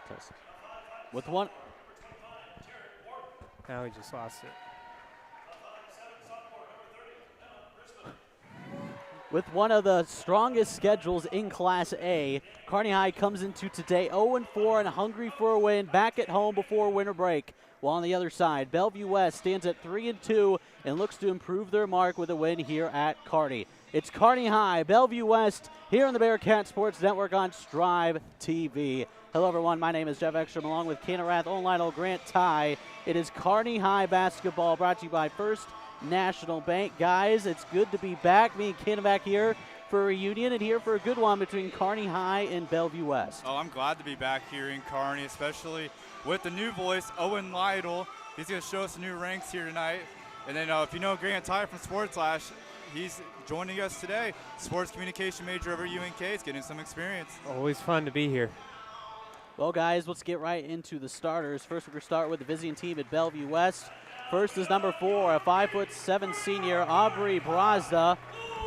Test. With one. Now we just lost it. With one of the strongest schedules in Class A, Kearney High comes into today 0-4 and hungry for a win, back at home before winter break. While on the other side, Bellevue West stands at 3-2 and looks to improve their mark with a win here at Kearney. It's Kearney High, Bellevue West, here on the Bearcat Sports Network on Strive TV. Hello, everyone. My name is Jeff Ekstrom, along with Kana Rath, Owen Lytle, Grant Ty. It is Kearney High basketball, brought to you by First National Bank. Guys, it's good to be back. Me and Kana back here for a reunion and here for a good one between Kearney High and Bellevue West. Oh, I'm glad to be back here in Kearney, especially with the new voice, Owen Lytle. He's going to show us new ranks here tonight. And then if you know Grant Ty from Sports Lash, he's joining us today. Sports communication major over at UNK. He's getting some experience. Always fun to be here. Well, guys, let's get right into the starters. First, we're going to start with the visiting team at Bellevue West. First is number 4, a 5'7" senior, Aubrey Brazda.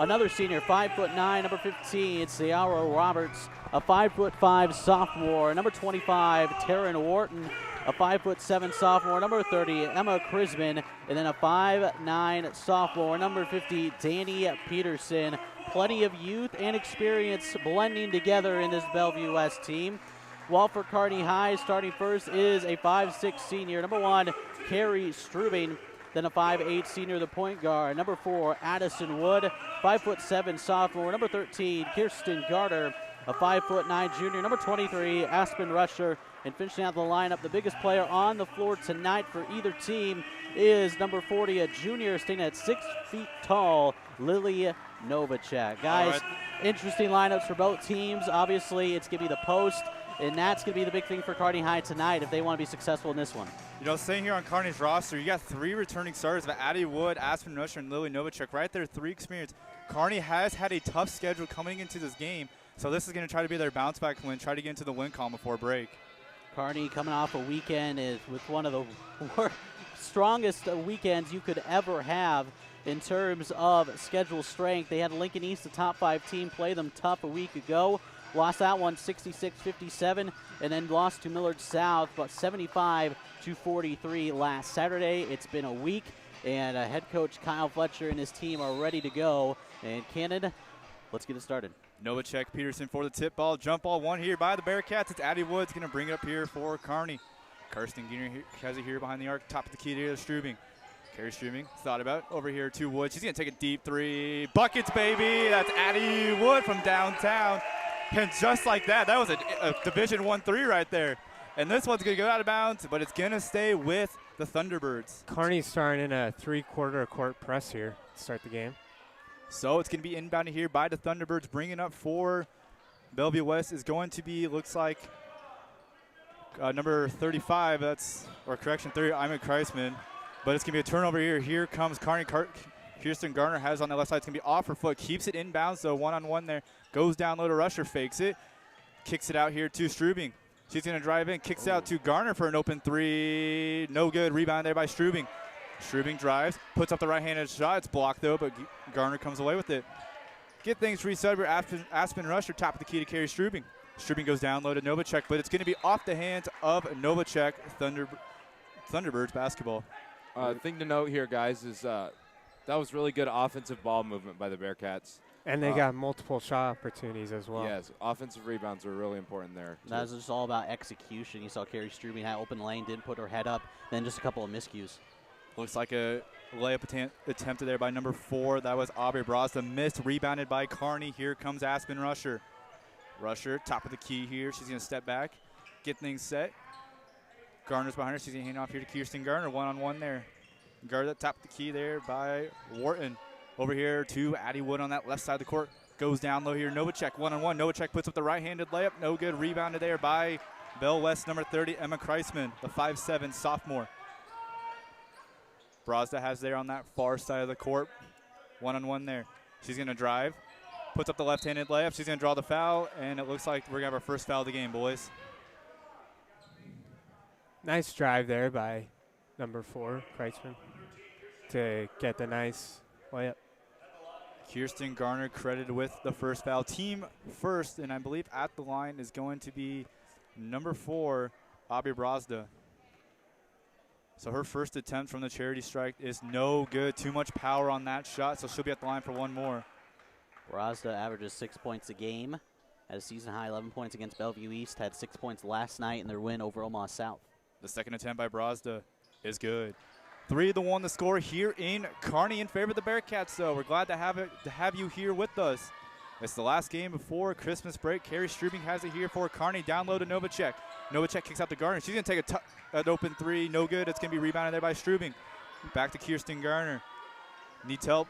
Another senior, 5'9", number 15, Ciara Roberts, a 5'5" sophomore. Number 25, Taryn Wharton, a 5'7" sophomore. Number 30, Emma Krisman, and then a 5'9" sophomore. Number 50, Danny Peterson. Plenty of youth and experience blending together in this Bellevue West team. While for Kearney High, starting first is a 5'6" senior. Number 1, Carrie Strubing. Then a 5'8" senior, the point guard. Number 4, Addison Wood, 5'7" sophomore. Number 13, Kirsten Garter, a 5'9" junior. Number 23, Aspen Rusher. And finishing out the lineup, the biggest player on the floor tonight for either team is number 40, a junior, standing at 6 feet tall, Lily Novacek. Guys, interesting lineups for both teams. Obviously, it's going to be the post. And that's going to be the big thing for Kearney High tonight if they want to be successful in this one. You know, staying here on Kearney's roster, you got 3 returning starters, but Addie Wood, Aspen Rusher, and Lily Novacek right there, 3 experience. Kearney has had a tough schedule coming into this game, so this is going to try to be their bounce-back win, try to get into the win column before break. Kearney coming off a weekend is with one of the strongest weekends you could ever have in terms of schedule strength. They had Lincoln East, the top 5 team, play them tough a week ago. Lost that one 66-57, and then lost to Millard South, but 75-43 last Saturday. It's been a week, and head coach Kyle Fletcher and his team are ready to go. And Cannon, let's get it started. Novacek Peterson for the tip ball. Jump ball one here by the Bearcats. It's Addie Woods going to bring it up here for Kearney. Kirsten Giner has it here behind the arc. Top of the key to Strubing. Carrie Strubing, thought about it. Over here to Woods. She's going to take a deep 3. Buckets, baby. That's Addie Wood from downtown. And just like that, that was a Division I 3 right there. And this one's going to go out of bounds, but it's going to stay with the Thunderbirds. Kearney's starting in a 3/4 court press here to start the game. So it's going to be inbounded here by the Thunderbirds. Bringing up for Bellevue West is going to be, looks like, number 35. That's, or correction, 30, Ima Kreisman. But it's going to be a turnover here. Here comes Kearney. Kirsten Garner has on the left side. It's going to be off her foot. Keeps it inbounds, so one-on-one there. Goes down low to Rusher, fakes it. Kicks it out here to Strubing. She's going to drive in. Kicks out to Garner for an open 3. No good. Rebound there by Strubing. Strubing drives. Puts up the right-handed shot. It's blocked, though, but Garner comes away with it. Get things reset for Aspen Rusher. Top of the key to Carrie Strubing. Strubing goes down low to Novacek, but it's going to be off the hands of Novacek. Thunderbirds basketball. Thing to note here, guys, is that was really good offensive ball movement by the Bearcats. And they got multiple shot opportunities as well. Yes, offensive rebounds are really important there. That's just all about execution. You saw Carrie Strubing had open lane, didn't put her head up, then just a couple of miscues. Looks like a layup attempted there by number 4. That was Aubrey Brazda. Missed, rebounded by Kearney. Here comes Aspen Rusher. Rusher, top of the key here. She's going to step back, get things set. Garner's behind her. She's going to hand off here to Kirsten Garner. One-on-one there. Guard at top of the key there by Wharton. Over here to Addie Wood on that left side of the court. Goes down low here. Novacek one-on-one. Novacek puts up the right-handed layup. No good. Rebounded there by Bell West number 30, Emma Kreisman, the 5'7" sophomore. Brazda has there on that far side of the court. One-on-one there. She's going to drive. Puts up the left-handed layup. She's going to draw the foul, and it looks like we're going to have our first foul of the game, boys. Nice drive there by number 4, Kreisman, to get the nice layup. Kirsten Garner credited with the first foul. Team first, and I believe at the line is going to be number 4, Aubrey Brazda. So her first attempt from the charity strike is no good. Too much power on that shot, so she'll be at the line for one more. Brazda averages 6 points a game. Had a season high 11 points against Bellevue East. Had 6 points last night in their win over Omaha South. The second attempt by Brazda is good. 3-1 the score here in Kearney in favor of the Bearcats, so we're glad to have you here with us. It's the last game before Christmas break. Carrie Strubing has it here for Kearney. Down low to Novacek. Novacek kicks out to Garner. She's going to take an open 3. No good. It's going to be rebounded there by Strubing. Back to Kirsten Garner. Needs help.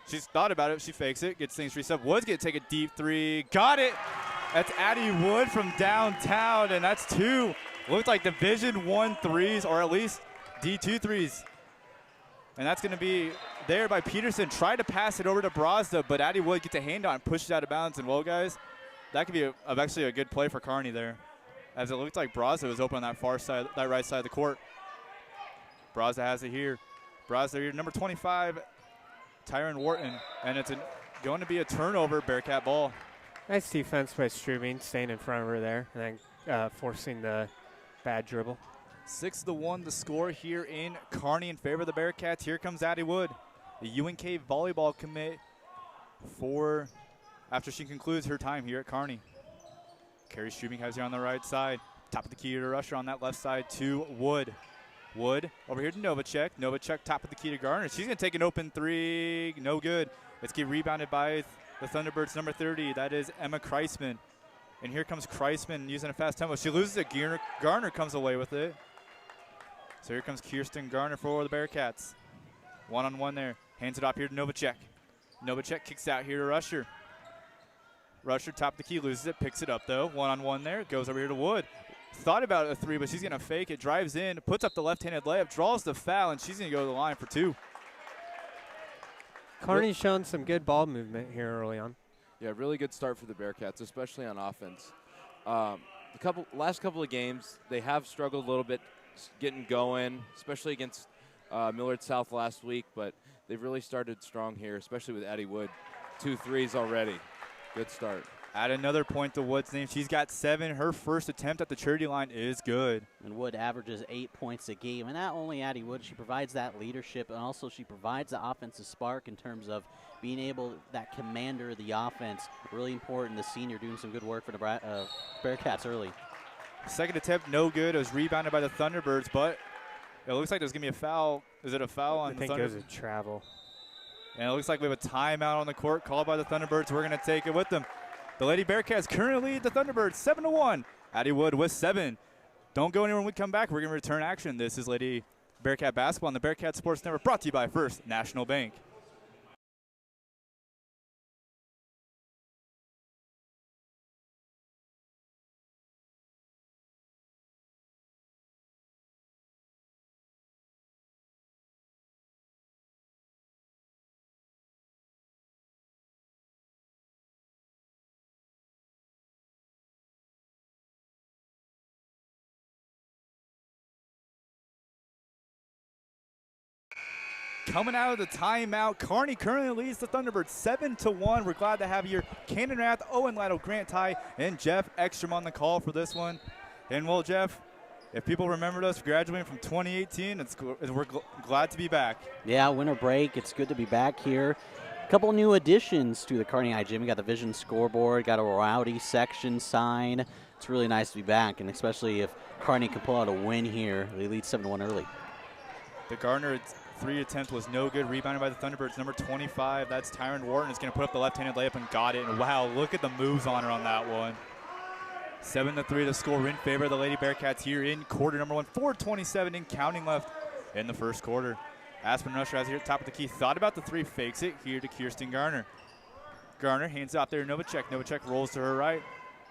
She's thought about it. She fakes it. Gets things reset. Wood's going to take a deep 3. Got it. That's Addie Wood from downtown, and that's 2. Looks like Division I threes, or at least D2 threes. And that's going to be there by Peterson. Tried to pass it over to Brazda, but Addie Wood gets a hand on, pushes out of bounds. And, well, guys, that could be actually a good play for Kearney there, as it looked like Brazda was open on that far side, that right side of the court. Brazda has it here. Brazda here, number 25, Tyron Wharton. And it's going to be a turnover, Bearcat ball. Nice defense by Strubing, staying in front of her there, and then forcing the bad dribble. 6-1 the score here in Kearney in favor of the Bearcats. Here comes Addie Wood, the UNK volleyball commit, after she concludes her time here at Kearney. Carrie Strubing has her on the right side. Top of the key to Rusher on that left side to Wood. Wood over here to Novacek. Novacek top of the key to Garner. She's going to take an open 3. No good. It's getting rebounded by the Thunderbirds, number 30. That is Emma Kreisman. And here comes Kreisman using a fast tempo. She loses it. Garner comes away with it. So here comes Kirsten Garner for the Bearcats. One-on-one there. Hands it off here to Novacek. Novacek kicks out here to Rusher. Rusher top of the key, loses it, picks it up though. One-on-one there. Goes over here to Wood. Thought about a 3, but she's going to fake it. Drives in, puts up the left-handed layup, draws the foul, and she's going to go to the line for 2. Kearney's shown some good ball movement here early on. Yeah, really good start for the Bearcats, especially on offense. Last couple of games, they have struggled a little bit getting going, especially against Millard South last week, but they've really started strong here, especially with Addie Wood. 2 threes already. Good start. Add another point to Wood's name. She's got 7. Her first attempt at the charity line is good. And Wood averages 8 points a game. And not only Addie Wood, she provides that leadership, and also she provides the offensive spark in terms of being able, that commander of the offense. Really important, the senior doing some good work for the Bearcats early. Second attempt, no good. It was rebounded by the Thunderbirds, but it looks like there's going to be a foul. Is it a foul on the Thunderbirds? I think it was a travel. And it looks like we have a timeout on the court called by the Thunderbirds. We're going to take it with them. The Lady Bearcats currently lead the Thunderbirds 7-1. Addie Wood with 7. Don't go anywhere when we come back. We're going to return action. This is Lady Bearcat basketball on the Bearcat Sports Network, brought to you by First National Bank. Coming out of the timeout, Kearney currently leads the Thunderbirds 7-1. We're glad to have your Cannon Rath, Owen Laddle, Grant Ty, and Jeff Ekstrom on the call for this one. And well, Jeff, if people remembered us graduating from 2018, we're glad to be back. Yeah, winter break. It's good to be back here. A couple new additions to the Kearney High Gym. We got the Vision scoreboard, got a rowdy section sign. It's really nice to be back, and especially if Kearney can pull out a win here. They lead 7-1 early. The Gardner 3 attempt was no good. Rebounded by the Thunderbirds. Number 25, that's Tyron Wharton, is going to put up the left-handed layup and got it. And wow, look at the moves on her on that one. 7-3 to score in favor of the Lady Bearcats here in quarter number 1. 4:27 in counting left in the first quarter. Aspen Rusher has it here at top of the key. Thought about the 3, fakes it here to Kirsten Garner. Garner hands out there to Novacek. Novacek rolls to her right.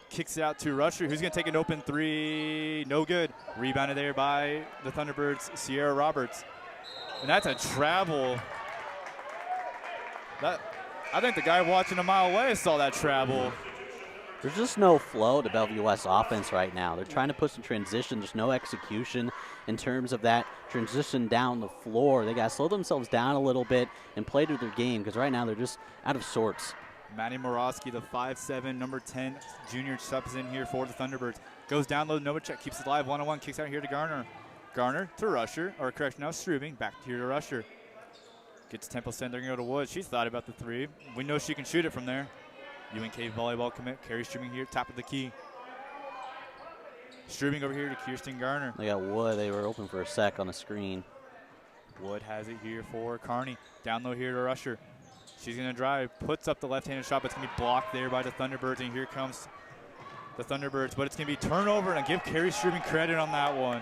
Kicks it out to Rusher, who's going to take an open 3. No good. Rebounded there by the Thunderbirds' Sierra Roberts. And that's a travel. I think the guy watching a mile away saw that travel. There's just no flow to Bellevue West offense right now. They're trying to push some transition. There's no execution in terms of that transition down the floor. They got to slow themselves down a little bit and play to their game, because right now they're just out of sorts. Maddie Morosky, the 5'7", number 10 junior, steps in here for the Thunderbirds. Goes down low, Novacek keeps it alive, one-on-one, kicks out here to Garner. Garner to Rusher, or correction, now Strubing, back here to Rusher. Gets tempo send, they're gonna go to Woods. She's thought about the three. We know she can shoot it from there. UNK volleyball commit, Carrie Strubing here, top of the key. Strubing over here to Kirsten Garner. They got Wood, they were open for a sec on the screen. Wood has it here for Kearney. Down low here to Rusher. She's going to drive, puts up the left-handed shot, but it's going to be blocked there by the Thunderbirds, and here comes the Thunderbirds. But it's going to be turnover, and I give Carrie Strubing credit on that one.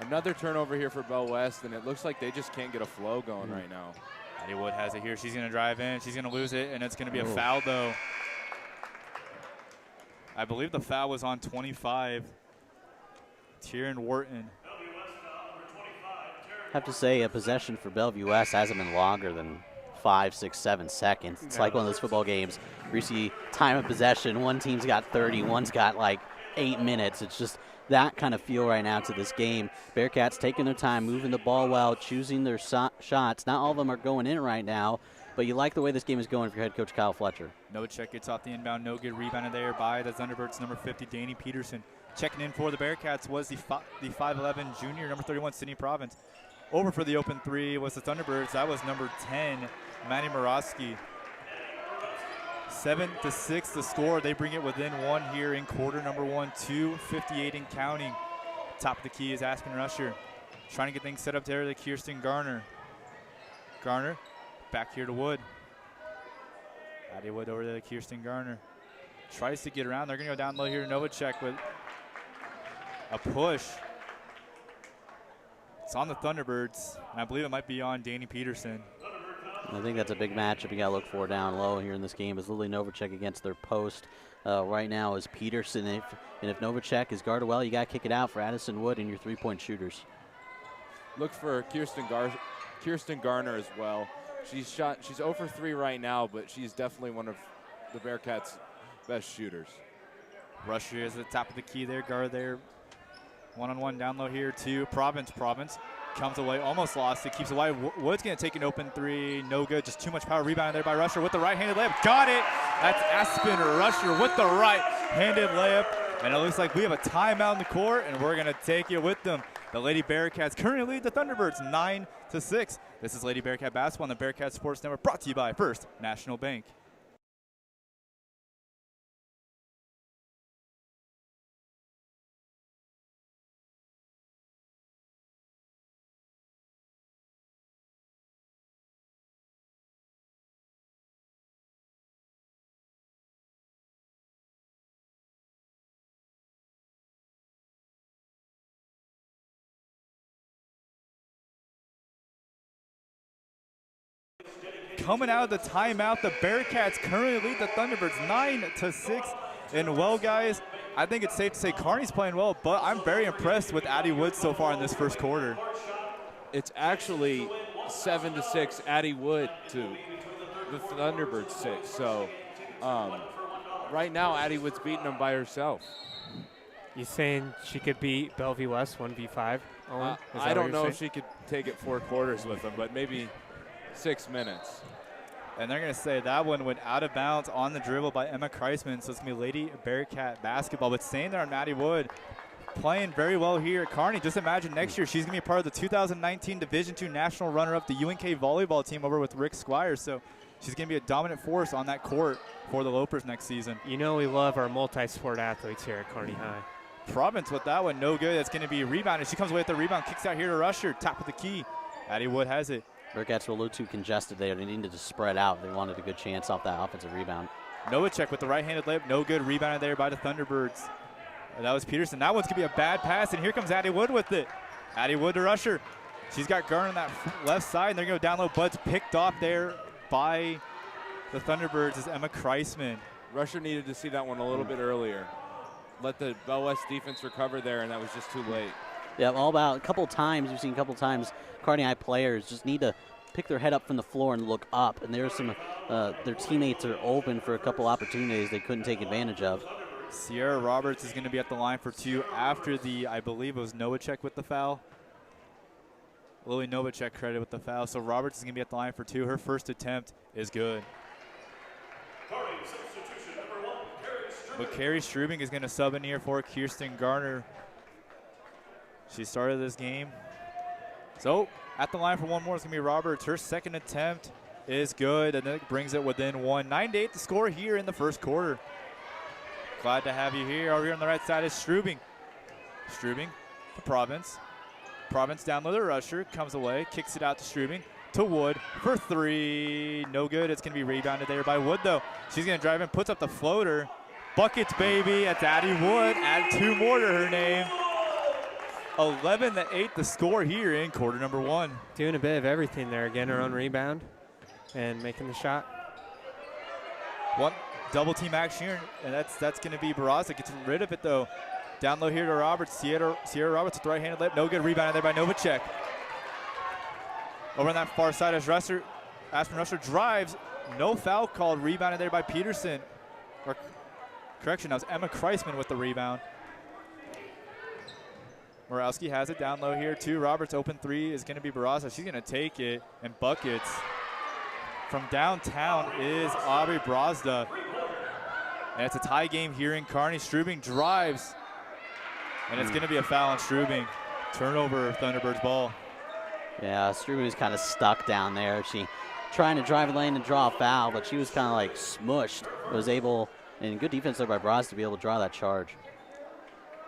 Another turnover here for Bell West, and it looks like they just can't get a flow going right now. Addie Wood has it here. She's going to drive in. She's going to lose it, and it's going to be a foul, though. I believe the foul was on 25. Tyrion Wharton. I have to say, a possession for Bellevue West hasn't been longer than 5, 6, 7 seconds. It's like one of those football games where you see time of possession. One team's got 30, one's got like 8 minutes. It's just that kind of feel right now to this game. Bearcats taking their time, moving the ball well, choosing their shots. Not all of them are going in right now, but you like the way this game is going for your head coach Kyle Fletcher. Novacek gets off the inbound, no good. Rebounded there by the Thunderbirds, number 50, Danny Peterson. Checking in for the Bearcats was the 5'11" junior, number 31, Sydney Province. Over for the open three was the Thunderbirds. That was number 10, Maddie Morosky. 7-6 the score. They bring it within one here in quarter number 1, 2:58 and counting. Top of the key is Aspen Rusher. Trying to get things set up there to Kirsten Garner. Garner back here to Wood. Addie Wood over there to Kirsten Garner. Tries to get around. They're going to go down low here to Novacek with a push. It's on the Thunderbirds, and I believe it might be on Danny Peterson. I think that's a big matchup you got to look for down low here in this game is Lily Novacek against their post. Right now is Peterson. If Novacek is guarded well, you got to kick it out for Addison Wood and your three-point shooters. Look for Kirsten Garner as well. She's 0 for 3 right now, but she's definitely one of the Bearcats' best shooters. Rusher is at the top of the key there, guard there. One-on-one down low here to Province. Province comes away, almost lost it, keeps it wide. Wood's going to take an open three, no good, just too much power. Rebounded there by Rusher with the right-handed layup. Got it! That's Aspen Rusher with the right-handed layup. And it looks like we have a timeout in the court, and we're going to take it with them. The Lady Bearcats currently lead the Thunderbirds 9-6. This is Lady Bearcat Basketball on the Bearcat Sports Network, brought to you by First National Bank. Coming out of the timeout, the Bearcats currently lead the Thunderbirds 9-6. And well, guys, I think it's safe to say Kearney's playing well, but I'm very impressed with Addie Wood so far in this first quarter. It's actually 7-6 Addie Wood to the Thunderbirds 6. So right now, Addie Wood's beating them by herself. You saying she could beat Bellevue West 1v5? I don't know if she could take it 4 quarters with them, but maybe 6 minutes. And they're going to say that one went out of bounds on the dribble by Emma Kreisman, so it's going to be Lady Bearcat basketball. But staying there on Maddie Wood, playing very well here at Kearney. Just imagine next year she's going to be a part of the 2019 Division II national runner-up, the UNK volleyball team over with Rick Squires. So she's going to be a dominant force on that court for the Lopers next season. You know we love our multi-sport athletes here at Kearney High. Province with that one, no good. That's going to be rebounded. She comes away with the rebound, kicks out here to Rusher, top of the key. Addie Wood has it. Bearcats were a little too congested there. They needed to spread out. They wanted a good chance off that offensive rebound. Novacek with the right-handed layup, no good. Rebounded there by the Thunderbirds. And that was Peterson. That one's going to be a bad pass, and here comes Addie Wood with it. Addie Wood to Rusher. She's got Garner on that left side, and they're going to go down low. Bud's picked off there by the Thunderbirds is Emma Kreisman. Rusher needed to see that one a little bit earlier. Let the Bell West defense recover there, and that was just too late. Yeah, all about a couple times. We've seen a couple times Kearney High players just need to pick their head up from the floor and look up. And there's some, their teammates are open for a couple opportunities they couldn't take advantage of. Sierra Roberts is going to be at the line for 2 after the, I believe it was Novacek with the foul. Lily Novacek credited with the foul. So Roberts is going to be at the line for 2. Her first attempt is good. But Carrie Strubing is going to sub in here for Kirsten Garner. She started this game. So at the line for one more is going to be Roberts. Her second attempt is good, and then it brings it within one. 9-8 the score here in the first quarter. Glad to have you here. Over here on the right side is Strubing. Strubing to Province. Province down low to Rusher. Comes away, kicks it out to Strubing. To Wood for three. No good. It's going to be rebounded there by Wood, though. She's going to drive in, puts up the floater. Buckets, baby. That's Addie Wood. Add two more to her name. 11-8 the score here in quarter number one. Doing a bit of everything there. Getting her own rebound and making the shot. One double team action here, and that's going to be Barraza. Gets rid of it, though. Down low here to Roberts. Sierra Roberts with the right-handed lip. No good. Rebounded there by Novacek. Over on that far side is Rusher. Aspen Rusher drives. No foul called. Rebounded there by Peterson. Or correction, that was Emma Kreisman with the rebound. Morowski has it down low here too. Roberts open three is going to be Barraza. She's going to take it and buckets. From downtown is Aubrey Brazda. And it's a tie game here in Kearney. Strubing drives. And it's going to be a foul on Strubing. Turnover, Thunderbirds ball. Yeah, Strubing was kind of stuck down there. She trying to drive the lane and draw a foul, but she was kind of like smushed. Was able, and good defense there by Braz to be able to draw that charge.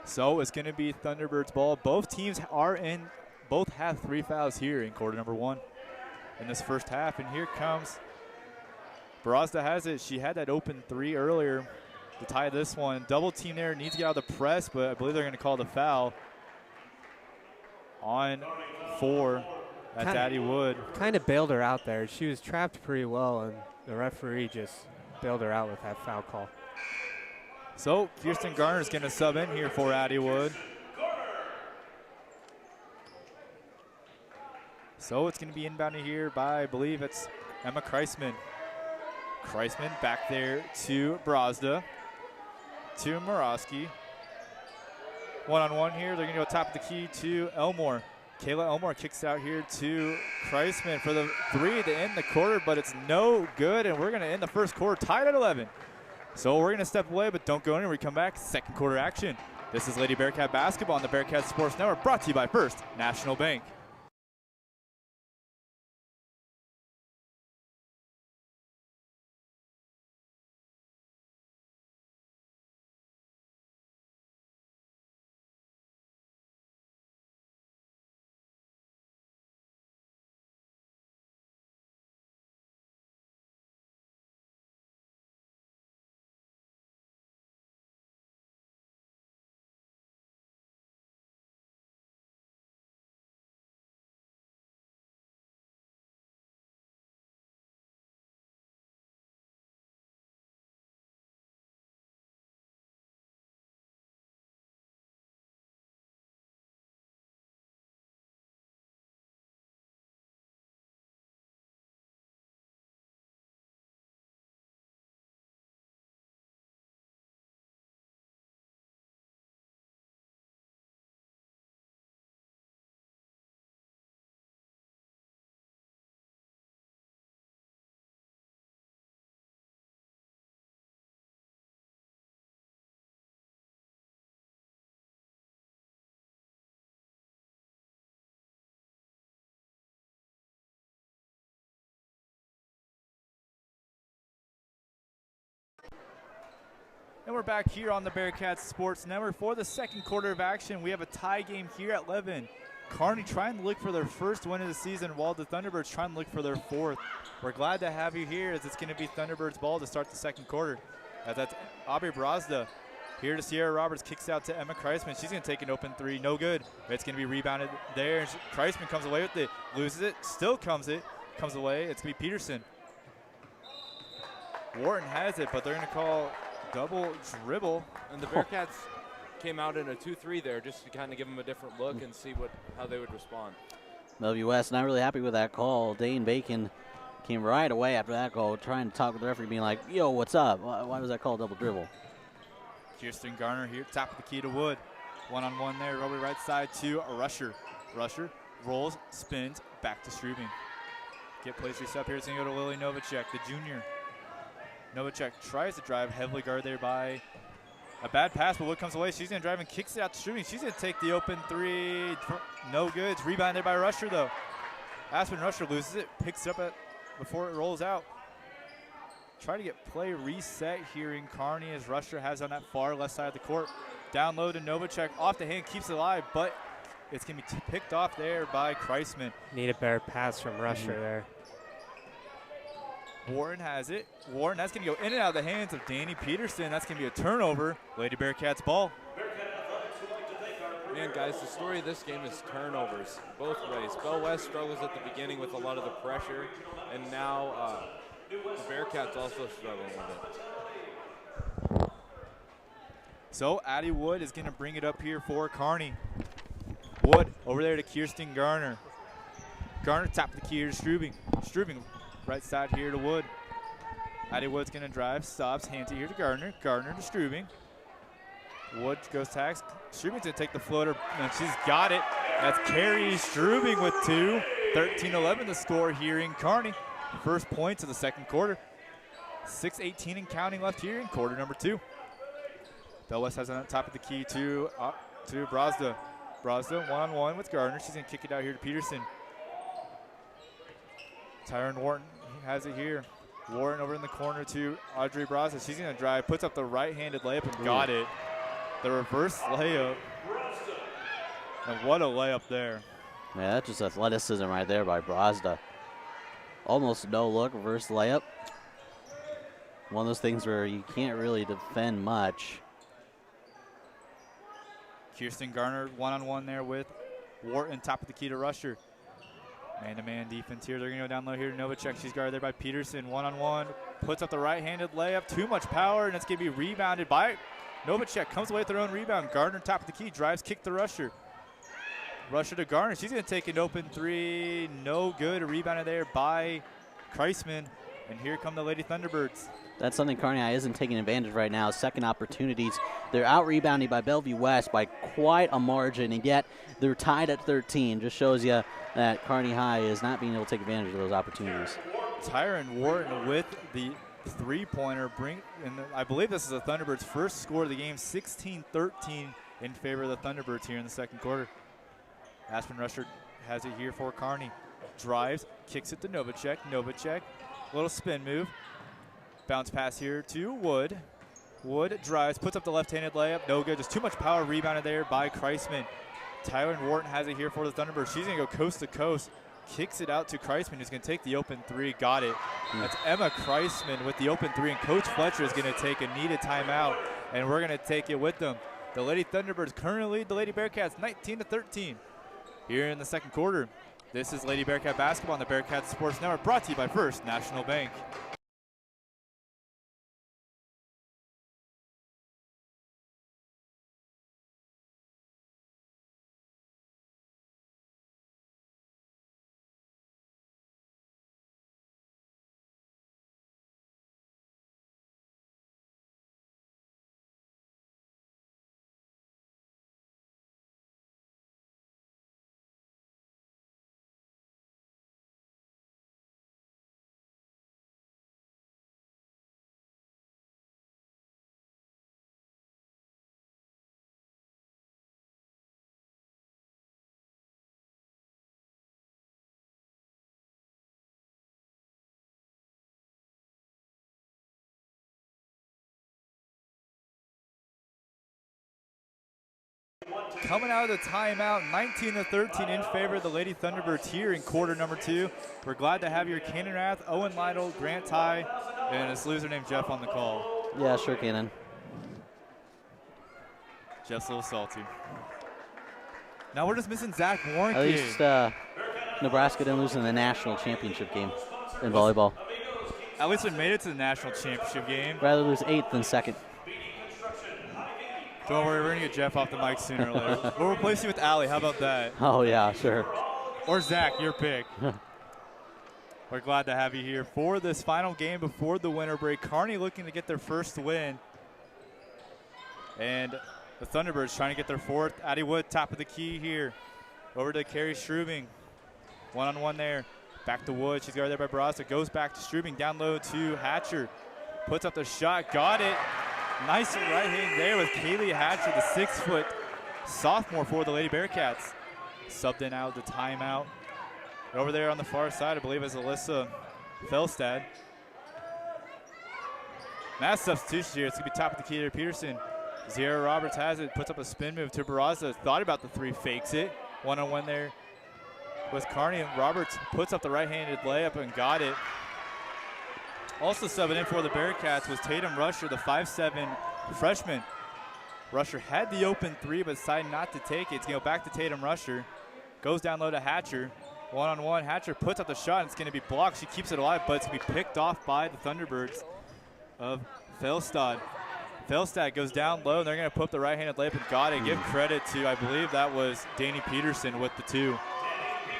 So it's going to be Thunderbirds ball. Both teams are in, both have 3 fouls here in quarter number one in this first half. And here comes Barazda has it. She had that open three earlier to tie this one. Double team there, needs to get out of the press, but I believe they're going to call the foul on 4. That's Addie Wood. Kind of bailed her out there. She was trapped pretty well, and the referee just bailed her out with that foul call. So Kirsten Garner is going to sub in here for Addie Wood. So it's going to be inbounded here by, I believe it's Emma Kreisman. Kreisman back there to Brazda, to Morowski. One-on-one here. They're going to go top of the key to Elmore. Kayla Elmore kicks out here to Kreisman for the three to end the quarter, but it's no good, and we're going to end the first quarter tied at 11. So we're going to step away, but don't go anywhere. We come back, second quarter action. This is Lady Bearcat Basketball on the Bearcat Sports Network, brought to you by First National Bank. And we're back here on the Bearcats Sports Network for the second quarter of action. We have a tie game here at 11. Kearney trying to look for their first win of the season, while the Thunderbirds trying to look for their fourth. We're glad to have you here, as it's going to be Thunderbirds ball to start the second quarter. As that's Aubrey Brazda. Here to Sierra Roberts, kicks out to Emma Kreisman. She's going to take an open three, no good. It's going to be rebounded there. Kreisman comes away with it, loses it, still comes away. It's going to be Peterson. Wharton has it, but they're going to call double dribble. And the Bearcats came out in a 2-3 there just to kind of give them a different look and see how they would respond. Bellevue West not really happy with that call. Dane Bacon came right away after that call, trying to talk with the referee, being like, yo, what's up? Why was that called double dribble? Kirsten Garner here, top of the key to Wood. One-on-one there, over right side to Rusher. Rusher rolls, spins, back to Strubing. Get plays up here. It's going to go to Lily Novacek, the junior. Novacek tries to drive, heavily guarded there by A bad pass, but Wood comes away. She's going to drive and kicks it out to Strubing. She's going to take the open three. No good. It's rebounded by Rusher, though. Aspen Rusher loses it, picks it up before it rolls out. Try to get play reset here in Kearney as Rusher has on that far left side of the court. Down low to Novacek, off the hand, keeps it alive, but it's going to be picked off there by Kreisman. Need a better pass from Rusher there. Warren has it. Warren, that's going to go in and out of the hands of Danny Peterson. That's going to be a turnover. Lady Bearcats ball. Man, guys, the story of this game is turnovers both ways. Bell West struggles at the beginning with a lot of the pressure, and now the Bearcats also struggling with it. So Addie Wood is going to bring it up here for Kearney. Wood over there to Kirsten Garner. Garner top of the key here to Strubing. Strubing right side here to Wood. Addie Wood's going to drive, stops, hands it here to Gardner. Gardner to Strubing. Wood goes tags. Strubing's going to take the floater, and she's got it. That's Carrie Strubing with 2. 13-11 the score here in Kearney. First points of the second quarter. 6:18 and counting left here in quarter number 2. Bell West has it on top of the key to Brazda. Brazda one-on-one with Gardner. She's going to kick it out here to Peterson. Tyron Wharton has it here. Warren over in the corner to Audrey Brazda. She's going to drive, puts up the right-handed layup and got it. The reverse layup. And what a layup there. Yeah, that's just athleticism right there by Brazda. Almost no look, reverse layup. One of those things where you can't really defend much. Kirsten Garner one-on-one there with Wharton, top of the key to Rusher. Man-to-man defense here. They're going to go down low here to Novacek. She's guarded there by Peterson. One-on-one, puts up the right-handed layup. Too much power, and it's going to be rebounded by Novacek. Comes away with their own rebound. Gardner, top of the key, drives, kick to Rusher. Rusher to Garner. She's going to take an open three. No good. Rebounded there by Kreisman. And here come the Lady Thunderbirds. That's something Kearney isn't taking advantage of right now. Second opportunities. They're out-rebounded by Bellevue West by quite a margin, and yet they're tied at 13. Just shows you that Kearney High is not being able to take advantage of those opportunities. Tyron Wharton with the three-pointer. I believe this is the Thunderbirds' first score of the game, 16-13 in favor of the Thunderbirds here in the second quarter. Aspen Rusher has it here for Kearney. Drives, kicks it to Novacek. Novacek, little spin move. Bounce pass here to Wood. Wood drives, puts up the left-handed layup. No good. Just too much power. Rebounded there by Kreisman. Tyron Wharton has it here for the Thunderbirds. She's going to go coast to coast. Kicks it out to Kreisman, who's going to take the open three. Got it. That's Emma Kreisman with the open three, and Coach Fletcher is going to take a needed timeout, and we're going to take it with them. The Lady Thunderbirds currently lead the Lady Bearcats 19-13 here in the second quarter. This is Lady Bearcat Basketball on the Bearcat Sports Network, brought to you by First National Bank. Coming out of the timeout, 19-13 in favor of the Lady Thunderbirds here in quarter number 2. We're glad to have your Cannon Rath, Owen Lytle, Grant Ty, and this loser named Jeff on the call. Yeah, sure, Cannon. Jeff's a little salty. Now we're just missing Zach Warnke. At least Nebraska didn't lose in the national championship game in volleyball. At least we made it to the national championship game. Rather lose 8th than 2nd. Don't worry, we're going to get Jeff off the mic sooner or later. We'll replace you with Allie. How about that? Oh, yeah, sure. Or Zach, your pick. We're glad to have you here for this final game before the winter break. Kearney looking to get their first win. And the Thunderbirds trying to get their fourth. Addie Wood, top of the key here. Over to Carrie Strubing. One-on-one there. Back to Wood. She's guarded there by Barasa. Goes back to Strubing. Down low to Hatcher. Puts up the shot. Got it. Nice right hand there with Kaylee Hatcher, the 6-foot sophomore for the Lady Bearcats. Subbed in out of the timeout. Over there on the far side, I believe, is Alyssa Felstad. Mass substitution here. It's going to be top of the key to Peterson. Zara Roberts has it, puts up a spin move to Barraza. Thought about the three, fakes it. One-on-one there with Kearney. Roberts puts up the right-handed layup and got it. Also subbing in for the Bearcats was Tatum Rusher, the 5'7" freshman. Rusher had the open three, but decided not to take it. It's going to go back to Tatum Rusher. Goes down low to Hatcher. One-on-one, Hatcher puts up the shot, and it's going to be blocked. She keeps it alive, but it's going to be picked off by the Thunderbirds of Felstad. Felstad goes down low, and they're going to put up the right-handed layup and got it. Give credit to, I believe that was Danny Peterson with the two.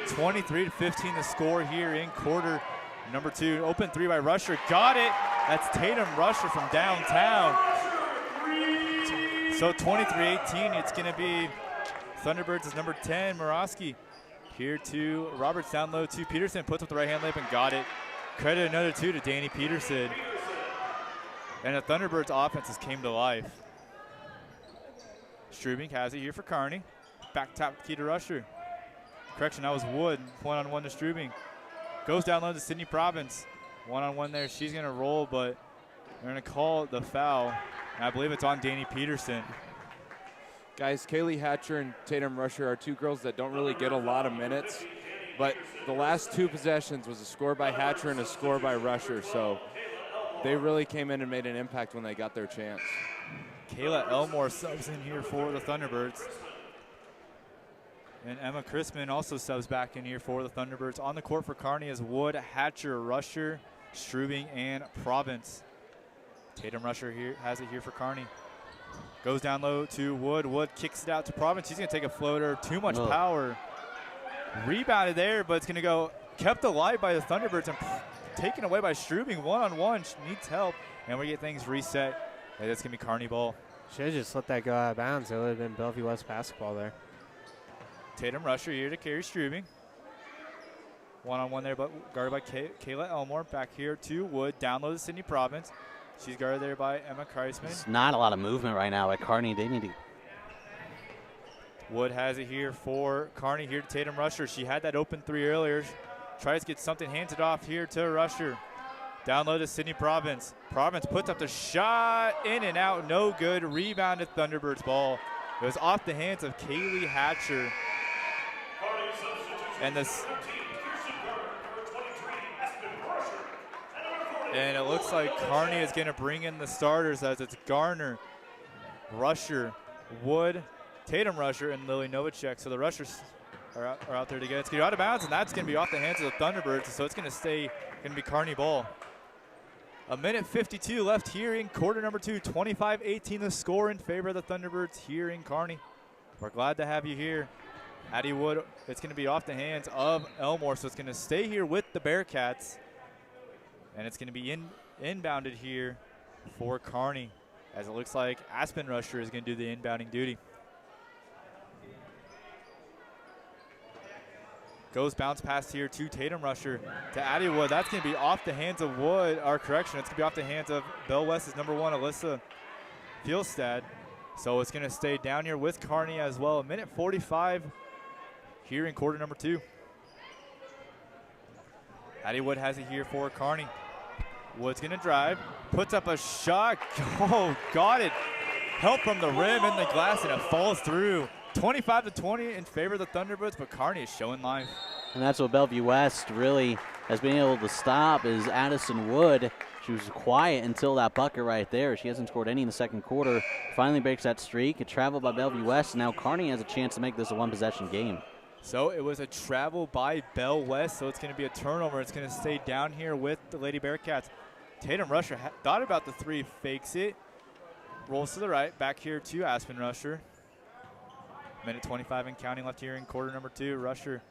23-15 the score here in quarter number 2. Open three by Rusher. Got it. That's Tatum Rusher from downtown. So 23-18, it's going to be Thunderbirds is number 10, Morosky. Here to Roberts down low to Peterson. Puts up the right-hand layup and got it. Credit another two to Danny Peterson. And the Thunderbirds offense has came to life. Strubing has it here for Kearney. Back top key to Rusher. Correction, that was Wood. One-on-one to Strubing. Goes down low to Sydney Province. One-on-one there. She's going to roll, but they're going to call the foul. And I believe it's on Danny Peterson. Guys, Kaylee Hatcher and Tatum Rusher are two girls that don't really get a lot of minutes, but the last two possessions was a score by Hatcher and a score by Rusher, so they really came in and made an impact when they got their chance. Kayla Elmore subs in here for the Thunderbirds. And Emma Chrisman also subs back in here for the Thunderbirds. On the court for Kearney is Wood, Hatcher, Rusher, Strubing, and Province. Tatum Rusher here has it here for Kearney. Goes down low to Wood. Wood kicks it out to Province. He's going to take a floater. Too much power. Rebounded there, but it's going to go kept alive by the Thunderbirds and taken away by Strubing. One-on-one. She needs help. And we get things reset. And it's going to be Kearney ball. Should have just let that go out of bounds. It would have been Bellevue West basketball there. Tatum Rusher here to carry Strubing. One-on-one there, but guarded by Kayla Elmore. Back here to Wood. Down low to Sydney Province. She's guarded there by Emma Kreisman. It's not a lot of movement right now at Kearney. They need to. Wood has it here for Kearney. Here to Tatum Rusher. She had that open three earlier. Tries to get something handed off here to Rusher. Down low to Sydney Province. Province puts up the shot. In and out. No good. Rebounded Thunderbirds ball. It was off the hands of Kaylee Hatcher. And this. And it looks like Kearney is going to bring in the starters as it's Garner, Rusher, Wood, Tatum Rusher, and Lily Novacek. So the Rushers are out there together. It's going to be out of bounds, and that's going to be off the hands of the Thunderbirds. So it's going to be Kearney ball. A minute 52 left here in quarter number 2. 25-18 the score in favor of the Thunderbirds here in Kearney. We're glad to have you here. Addie Wood, it's going to be off the hands of Elmore, so it's going to stay here with the Bearcats. And it's going to be inbounded here for Kearney, as it looks like Aspen Rusher is going to do the inbounding duty. Goes bounce pass here to Tatum Rusher to Addie Wood. That's going to be off the hands of Wood. Or correction, it's going to be off the hands of Bell West's number 1, Alyssa Fieldstad. So it's going to stay down here with Kearney as well. A minute 45 here in quarter number 2. Addie Wood has it here for Kearney. Wood's going to drive, puts up a shot. Oh, got it. Help from the rim in the glass, and it falls through. 25-20 in favor of the Thunderbirds, but Kearney is showing life. And that's what Bellevue West really has been able to stop is Addison Wood. She was quiet until that bucket right there. She hasn't scored any in the second quarter. Finally breaks that streak. A travel by Bellevue West. Now Kearney has a chance to make this a one-possession game. So it was a travel by Bell West, so it's going to be a turnover. It's going to stay down here with the Lady Bearcats. Tatum Rusher thought about the three, fakes it, rolls to the right, back here to Aspen Rusher. Minute 25 and counting left here in quarter number 2. Rusher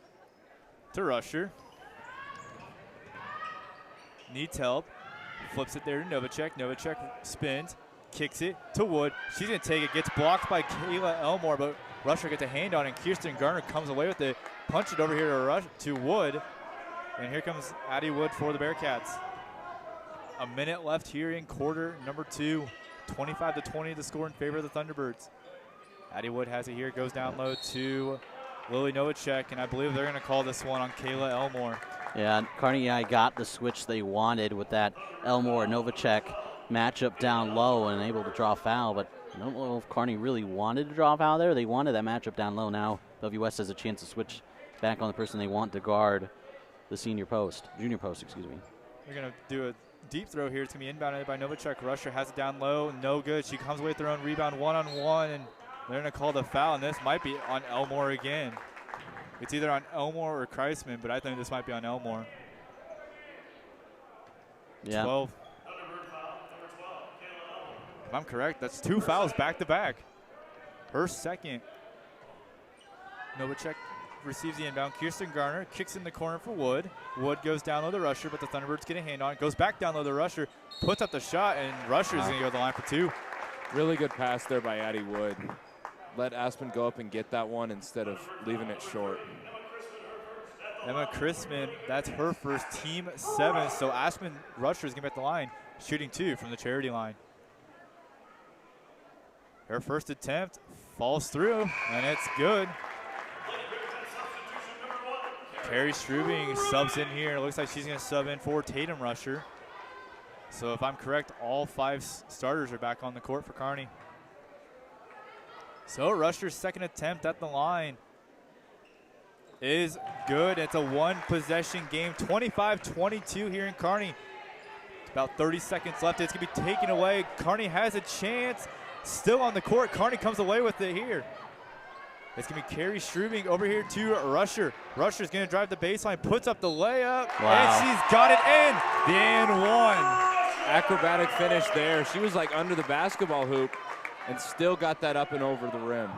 to Rusher. Needs help. Flips it there to Novacek. Novacek spins, kicks it to Wood. She's going to take it, gets blocked by Kayla Elmore, but Rusher gets a hand on it, and Kirsten Garner comes away with it. Punch it over here to Wood. And here comes Addie Wood for the Bearcats. A minute left here in quarter number 2. 25-20 the score in favor of the Thunderbirds. Addie Wood has it here, goes down low to Lily Novacek, and I believe they're going to call this one on Kayla Elmore. Yeah, Kearney got the switch they wanted with that Elmore-Novacek matchup down low and able to draw a foul, but I don't know if Kearney really wanted to draw a foul there. They wanted that matchup down low. Now Bellevue West has a chance to switch back on the person they want to guard the junior post, excuse me. They're going to do a deep throw here. It's going to be inbounded by Novacek. Rusher has it down low. No good. She comes away with her own rebound one-on-one, and they're going to call the foul, and this might be on Elmore again. It's either on Elmore or Kreisman, but I think this might be on Elmore. Yeah. 12. If I'm correct, that's 2 fouls back-to-back. Her second. Novacek receives the inbound. Kirsten Garner kicks in the corner for Wood. Wood goes down low the Rusher, but the Thunderbirds get a hand on it. Goes back down low the Rusher, puts up the shot, and Rusher's going to go to the line for 2. Really good pass there by Addie Wood. Let Aspen go up and get that one instead of leaving it short. Emma Chrisman, that's her first, team 7. So Aspen Rusher is going to be at the line, shooting 2 from the charity line. Her first attempt falls through, and it's good. Carrie Strubing subs in here. Looks like she's going to sub in for Tatum Rusher. So if I'm correct, all 5 starters are back on the court for Kearney. So Rusher's second attempt at the line is good. It's a 1-possession game, 25-22 here in Kearney. About 30 seconds left. It's going to be taken away. Kearney has a chance. Still on the court. Kearney comes away with it here. It's going to be Carrie Strubing over here to Rusher. Rusher's going to drive the baseline, puts up the layup, and she's got it in. The and one. Acrobatic finish there. She was like under the basketball hoop and still got that up and over the rim.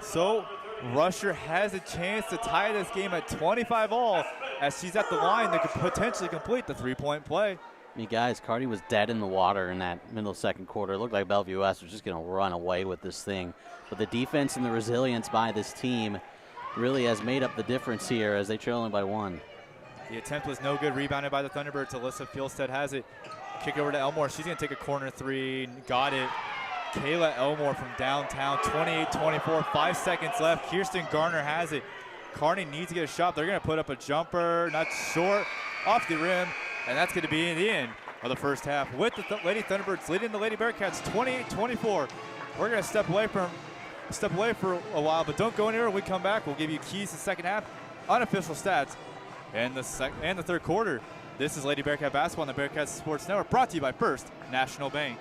So Rusher has a chance to tie this game at 25 all as she's at the line that could potentially complete the 3-point play. I mean, guys, Kearney was dead in the water in that middle second quarter. It looked like Bellevue West was just going to run away with this thing. But the defense and the resilience by this team really has made up the difference here as they trail in by 1. The attempt was no good, rebounded by the Thunderbirds. Alyssa Fieldstead has it. Kick over to Elmore. She's going to take a corner 3. Got it. Kayla Elmore from downtown, 28-24, 5 seconds left. Kirsten Garner has it. Kearney needs to get a shot. They're going to put up a jumper, not short, off the rim, and that's going to be in the end of the first half with the Lady Thunderbirds leading the Lady Bearcats 28-24. We're going to step away for a while, but don't go anywhere. When we come back, we'll give you keys to the second half, unofficial stats, and the third quarter. This is Lady Bearcat Basketball on the Bearcats Sports Network, brought to you by First National Bank.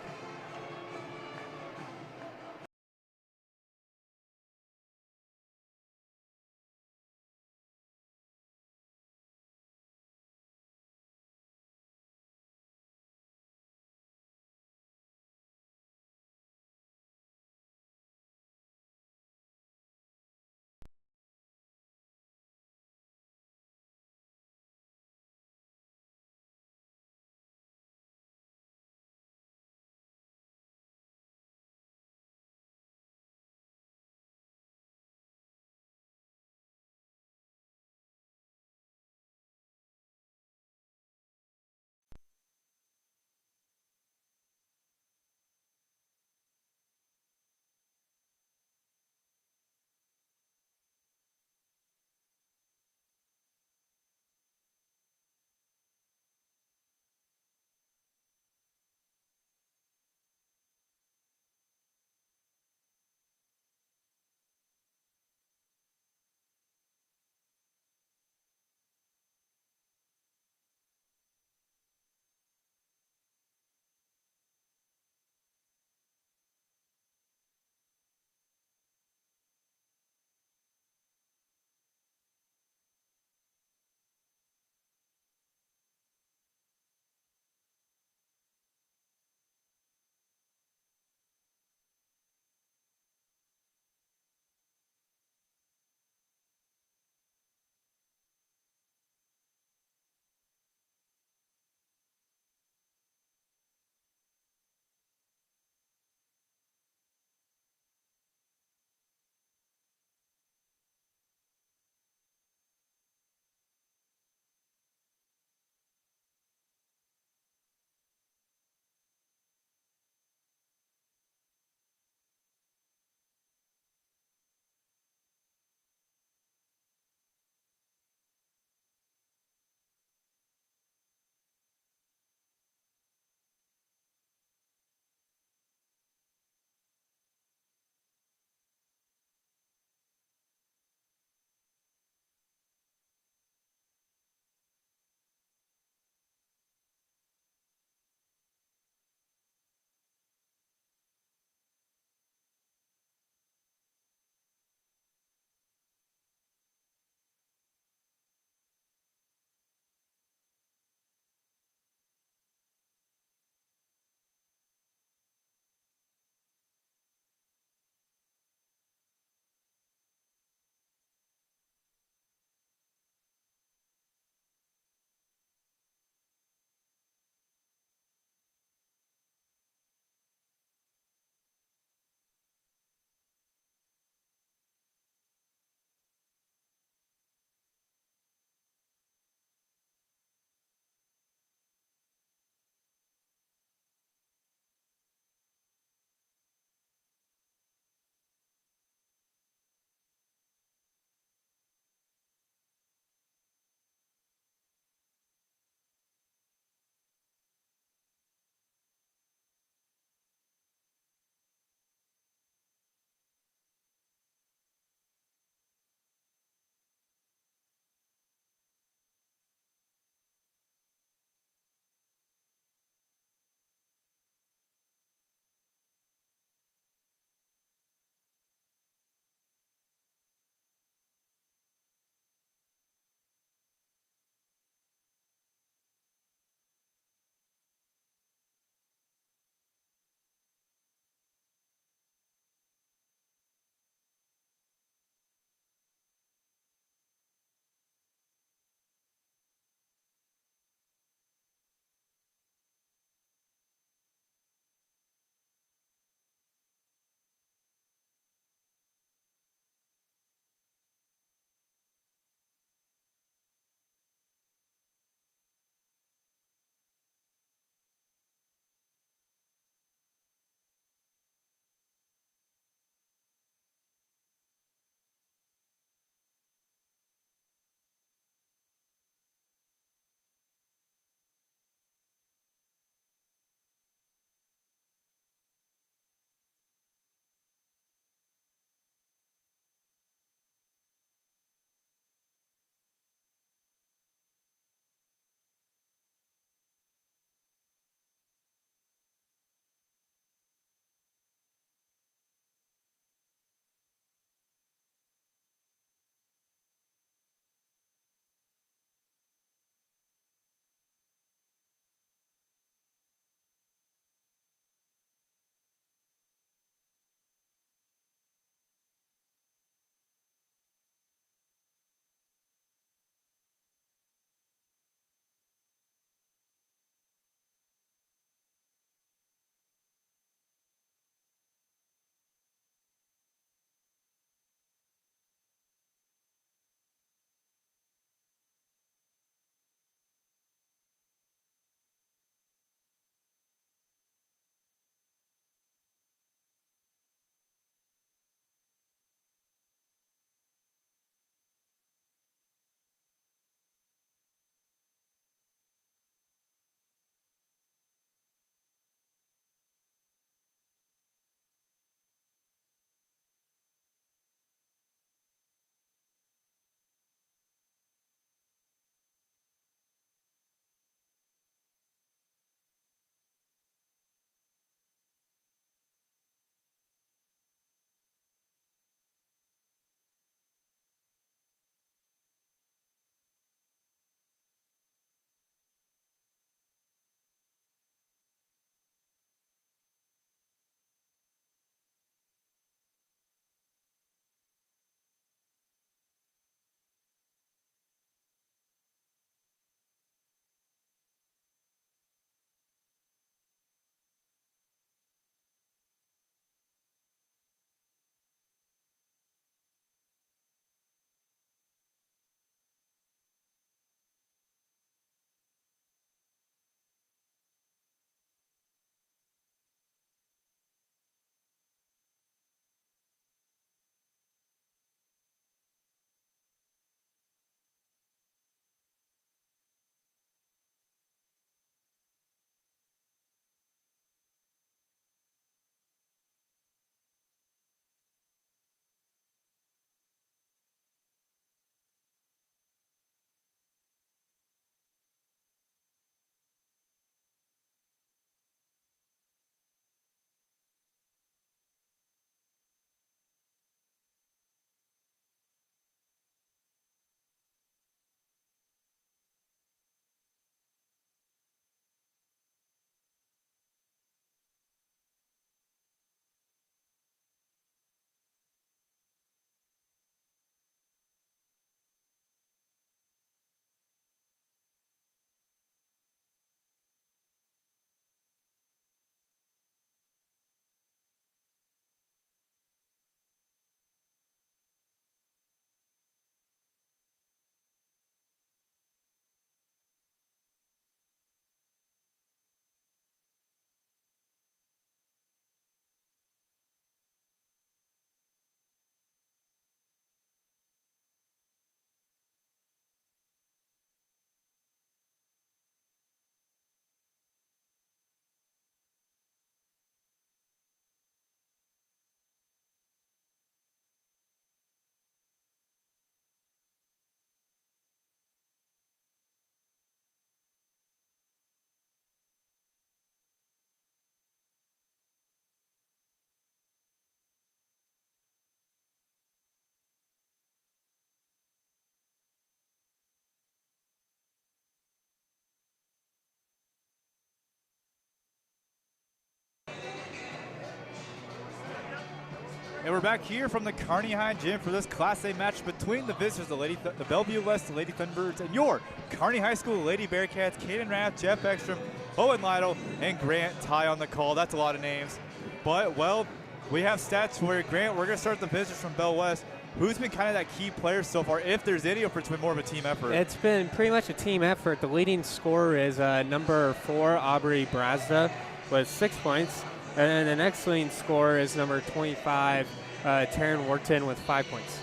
And we're back here from the Kearney High Gym for this Class A match between the visitors, the Bellevue West Lady Thunderbirds, and your Kearney High School Lady Bearcats. Caden Rath, Jeff Ekstrom, Owen Lytle, and Grant Ty on the call. That's a lot of names. But, well, we have stats for you. Grant, we're going to start the visitors from Bell West. Who's been kind of that key player so far, if there's any, or if it's been more of a team effort? It's been pretty much a team effort. The leading scorer is number 4, Aubrey Brazda, with 6 points. And then the next leading scorer is number 25, Taryn Wharton, with 5 points.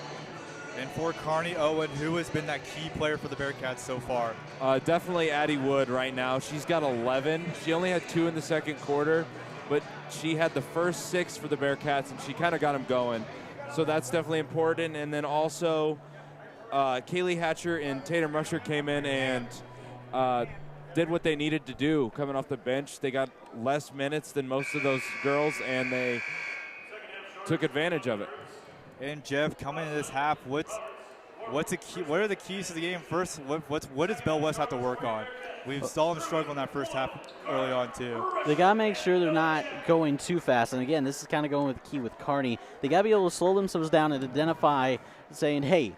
And for Kearney, Owen, who has been that key player for the Bearcats so far? Definitely Addie Wood right now. She's got 11. She only had 2 in the second quarter, but she had the first 6 for the Bearcats, and she kind of got them going. So that's definitely important. And then also Kaylee Hatcher and Tatum Rusher came in and did what they needed to do coming off the bench. They got less minutes than most of those girls, and they took advantage of it. And Jeff, coming into this half, what's a key? What are the keys to the game? First, what does Bell West have to work on? We saw them struggle in that first half early on too. They got to make sure they're not going too fast. And again, this is kind of going with the key with Kearney. They got to be able to slow themselves down and identify, saying, hey,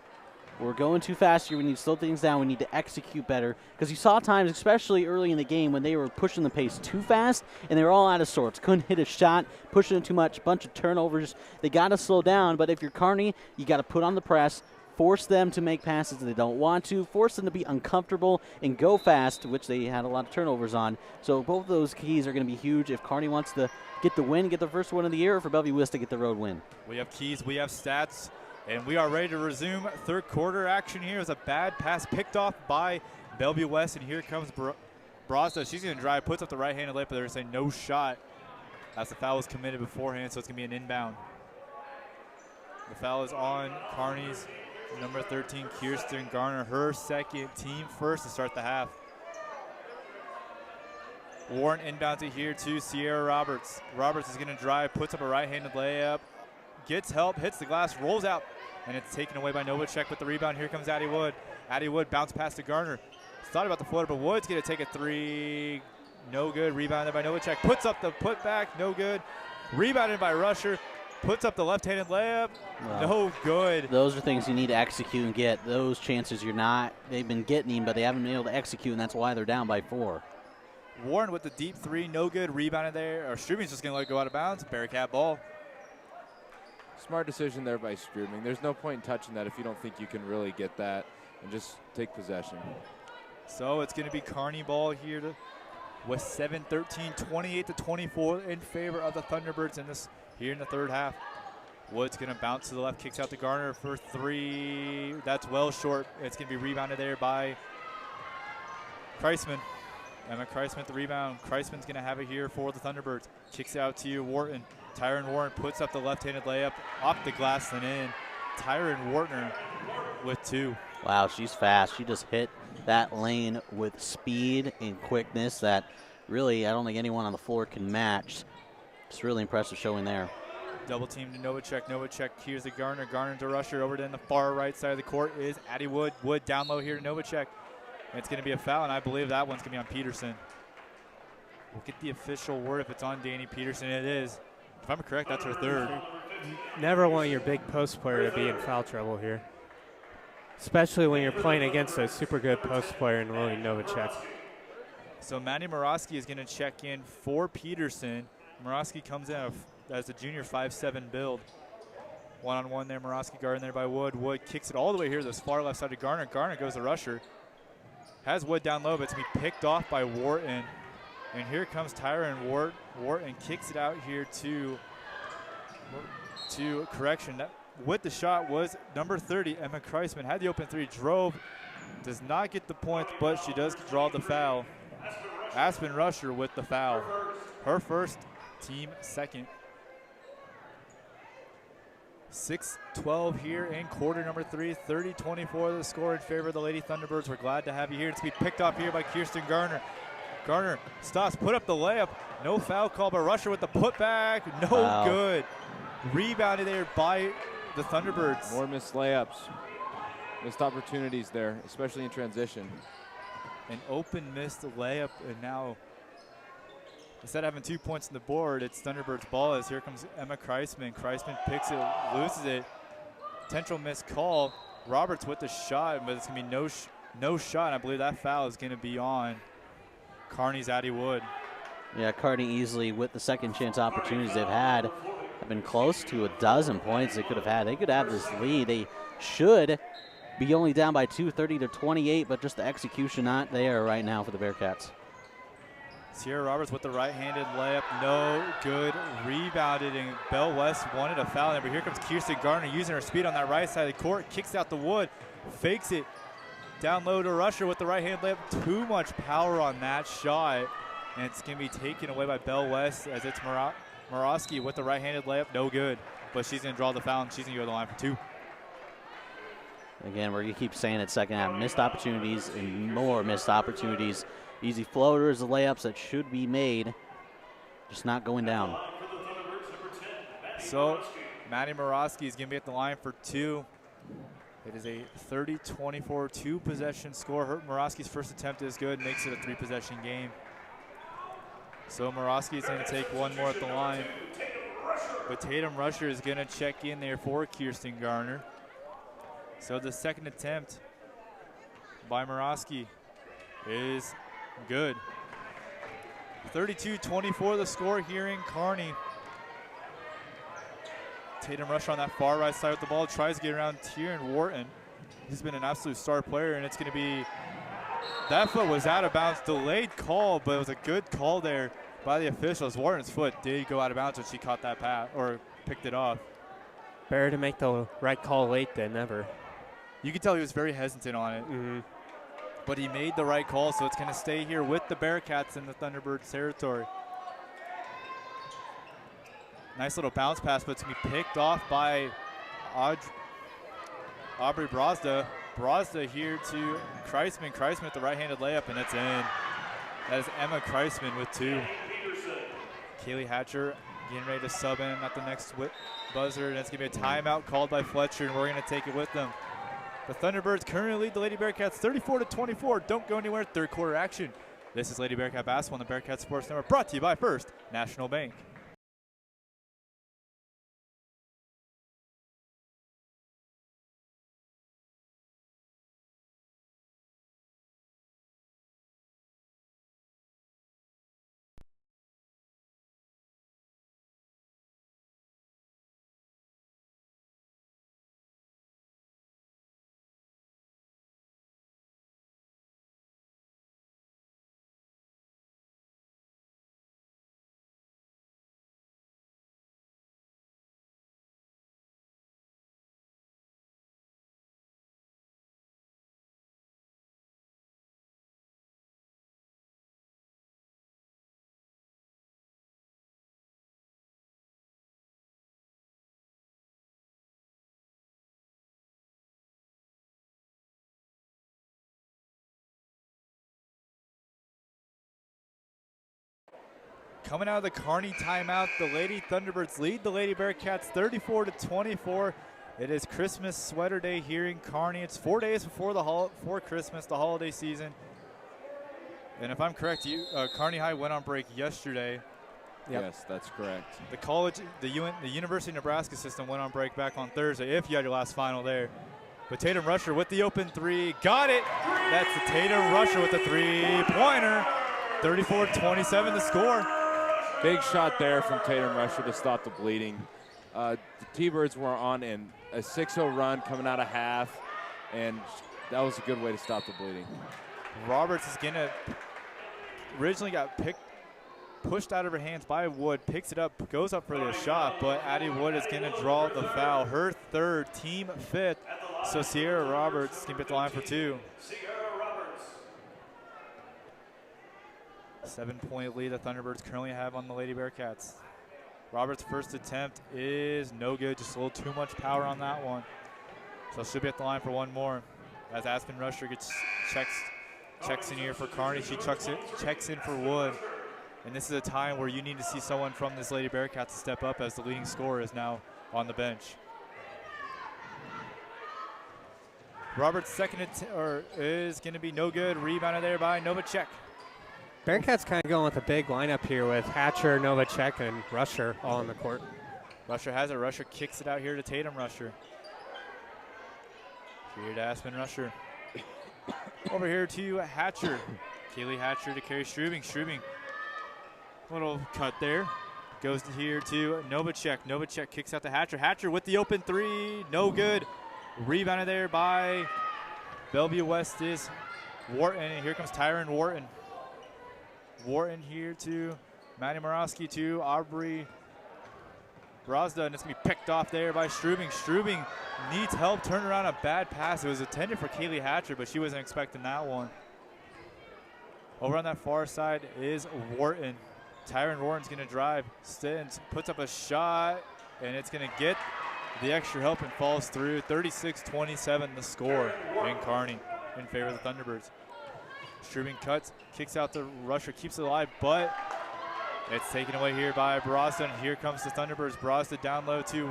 we're going too fast here. We need to slow things down. We need to execute better. Because you saw times, especially early in the game, when they were pushing the pace too fast and they were all out of sorts. Couldn't hit a shot, pushing it too much, bunch of turnovers. They got to slow down. But if you're Kearney, you got to put on the press, force them to make passes that they don't want to, force them to be uncomfortable and go fast, which they had a lot of turnovers on. So both of those keys are going to be huge if Kearney wants to get the win, get the first one of the year, or for Bellevue West to get the road win. We have keys, we have stats, and we are ready to resume third quarter action here. As a bad pass picked off by Bellevue West, and here comes Brazda. She's going to drive, puts up the right-handed layup, but they're saying no shot as the foul was committed beforehand, so it's going to be an inbound. The foul is on Kearney's number 13, Kirsten Garner, her second, team first to start the half. Warren inbounds it here to Sierra Roberts. Roberts is going to drive, puts up a right-handed layup, gets help, hits the glass, rolls out, and it's taken away by Novacek with the rebound. Here comes Addie Wood. Addie Wood bounce pass to Garner. Thought about the floater, but Wood's going to take a three. No good. Rebounded by Novacek. Puts up the putback. No good. Rebounded by Rusher. Puts up the left-handed layup. Wow. No good. Those are things you need to execute and get. Those chances they've been getting them, but they haven't been able to execute, and that's why they're down by 4. Warren with the deep 3. No good. Rebounded there. Or Strubing's just going to let it go out of bounds. Bearcat ball. Smart decision there by Strubing. There's no point in touching that if you don't think you can really get that, and just take possession. So it's going to be Kearney ball here with 7-13, 28-24 in favor of the Thunderbirds here in the third half. Wood's going to bounce to the left, kicks out to Garner for 3. That's well short. It's going to be rebounded there by Kreisman. Emma Kreisman with the rebound. Kreisman's going to have it here for the Thunderbirds. Kicks out to Wharton. Tyron Warren puts up the left-handed layup off the glass and in. Tyron Wharton with 2. Wow, she's fast. She just hit that lane with speed and quickness that really I don't think anyone on the floor can match. It's really impressive showing there. Double team to Novacek. Novacek here's to Garner. Garner to Rusher. Over to the far right side of the court is Addie Wood. Wood down low here to Novacek. And it's going to be a foul, and I believe that one's going to be on Peterson. We'll get the official word if it's on Danny Peterson. It is. If I'm correct, that's her 3rd. Never want your big post player to be in foul trouble here, especially when you're playing against a super good post player in Lily Novacek. So Maddie Morosky is going to check in for Peterson. Morosky comes in as a junior 5'7" build. One-on-one there, Morosky guarding there by Wood. Wood kicks it all the way here to this far left side to Garner. Garner goes to Rusher. Has Wood down low, but it's going to be picked off by Wharton. And here comes Tyron Wharton kicks it out here to correction. That, with the shot was number 30, Emma Kreisman. Had the open 3, drove, does not get the points, but she does draw the foul. Aspen Rusher with the foul. Her first, team second. 6-12 here in quarter number 3. 30-24 the score in favor of the Lady Thunderbirds. We're glad to have you here. It's be picked off here by Kirsten Garner. Garner stops, put up the layup. No foul call, but Rusher with the putback. No good. Rebounded there by the Thunderbirds. More missed layups. Missed opportunities there, especially in transition. An open missed layup, and now Instead of having 2 points on the board, it's Thunderbird's ball as here comes Emma Kreisman. Kreisman picks it, loses it. Potential missed call. Roberts with the shot, but it's going to be no shot. And I believe that foul is going to be on Kearney's Addie Wood. Yeah, Kearney easily, with the second chance opportunities they've had, have been close to a dozen points they could have had. They could have this lead. They should be only down by 2, 30-28, but just the execution not there right now for the Bearcats. Sierra Roberts with the right-handed layup, no good. Rebounded, and Bell West wanted a foul there, but here comes Kirsten Gardner using her speed on that right side of the court, kicks out the Wood, fakes it, down low to Rusher with the right-hand layup. Too much power on that shot, and it's going to be taken away by Bell West as it's Morosky with the right-handed layup, no good. But she's going to draw the foul, and she's going to go to the line for 2. Again, you keep saying it, second half, missed opportunities and more missed opportunities. Easy floaters, layups that should be made, just not going down. So Maddie Morosky is going to be at the line for 2. It is a 30-24 2-possession score. Morosky's first attempt is good, makes it a 3-possession game. So Morosky is going to take one more at the line. But Tatum Rusher is going to check in there for Kirsten Garner. So the second attempt by Morosky is good. 32-24 the score here in Kearney. Tatum Rusher on that far right side with the ball, tries to get around Tieran Wharton. He's been an absolute star player, and it's going to be, that foot was out of bounds, delayed call, but it was a good call there by the officials. Wharton's foot did go out of bounds when she caught that pass, or picked it off. Better to make the right call late than never. You could tell he was very hesitant on it. Mm-hmm. But he made the right call, so it's going to stay here with the Bearcats in the Thunderbirds territory. Nice little bounce pass, but it's going to be picked off by Aubrey Brazda. Brazda here to Kreisman. Kreisman with the right-handed layup, and it's in. That is Emma Kreisman with 2. Kaylee Hatcher getting ready to sub in at the next buzzer, and it's going to be a timeout called by Fletcher, and we're going to take it with them. The Thunderbirds currently lead the Lady Bearcats 34-24. Don't go anywhere. Third quarter action. This is Lady Bearcat Basketball on the Bearcat Sports Network, brought to you by First National Bank. Coming out of the Kearney timeout, the Lady Thunderbirds lead the Lady Bearcats 34-24. It is Christmas sweater day here in Kearney. It's 4 days before Christmas, the holiday season. And if I'm correct, Kearney High went on break yesterday. Yep. Yes, that's correct. The University of Nebraska system went on break back on Thursday, if you had your last final there. But Tatum Rusher with the open 3, got it. That's the Tatum Rusher with the 3-pointer. 34-27 the score. Big shot there from Tatum Rusher to stop the bleeding. The T-Birds were on a 6-0 run coming out of half, and that was a good way to stop the bleeding. Roberts is going to, originally got pushed out of her hands by Wood, picks it up, goes up for the shot, but Addie Wood is going to draw the foul. Her third, team 5th. So Sierra Roberts is going to be at the line for 2. 7-point lead the Thunderbirds currently have on the Lady Bearcats. Roberts' first attempt is no good, just a little too much power on that one. So she'll be at the line for one more. As Aspen Rusher checks in here for Kearney, she checks in for Wood. And this is a time where you need to see someone from this Lady Bearcats to step up, as the leading scorer is now on the bench. Roberts' second is going to be no good. Rebounded there by Novacek. Bearcats kind of going with a big lineup here with Hatcher, Novacek, and Rusher all on the court. Rusher has it. Rusher kicks it out here to Tatum Rusher. Here to Aspen Rusher. Over here to Hatcher. Kaylee Hatcher to carry Strubing. Strubing, little cut there. Goes to here to Novacek. Novacek kicks out to Hatcher. Hatcher with the open three. No good. Rebounded there by Bellevue West is Wharton. And here comes Tyron Wharton. Wharton here to Maddie Morosky to Aubrey Brazda, and it's going to be picked off there by Strubing. Strubing needs help. Turn around a bad pass. It was intended for Kaylee Hatcher, but she wasn't expecting that one. Over on that far side is Wharton. Tyron Wharton's going to drive. Stins puts up a shot, and it's going to get the extra help and falls through. 36-27 the score in Kearney in favor of the Thunderbirds. Strubing cuts, kicks out the Rusher, keeps it alive, but it's taken away here by Brazda, and here comes the Thunderbirds. Brazda down low to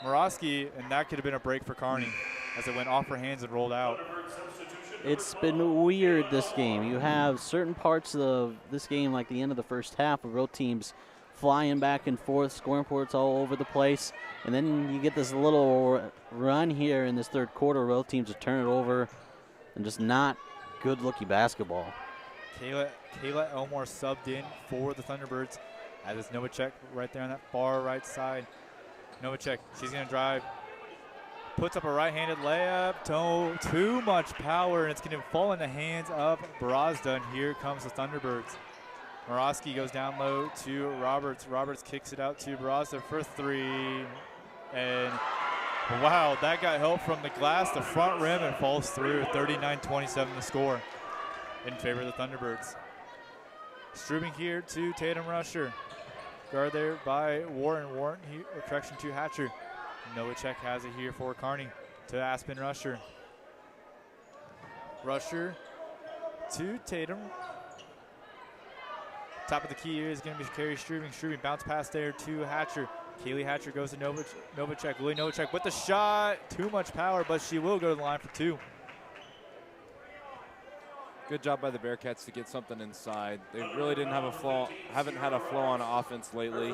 Morosky, and that could have been a break for Kearney as it went off her hands and rolled out. It's been weird this game. You have certain parts of this game, like the end of the first half, of both teams flying back and forth, scoring points all over the place, and then you get this little run here in this third quarter where both teams are turning it over and just not good-looking basketball. Kayla Elmore subbed in for the Thunderbirds, as is Novacek right there on that far right side. Novacek, she's going to drive, puts up a right-handed layup. Too much power, and it's going to fall in the hands of Brazda, and here comes the Thunderbirds. Morosky goes down low to Roberts. Roberts kicks it out to Brazda for three, and wow, that got help from the glass, the front rim, and falls through. 39-27 the score in favor of the Thunderbirds. Strubing here to Tatum Rusher. Guard there by Warren. Warren, correction to Hatcher. Novacek has it here for Kearney to Aspen Rusher. Rusher to Tatum. Top of the key here is going to be carry Strubing. Strubing bounce pass there to Hatcher. Kaylee Hatcher goes to Novacek. Lily Novacek with the shot. Too much power, but she will go to the line for two. Good job by the Bearcats to get something inside. They really didn't have a flow, haven't had a flow on offense lately,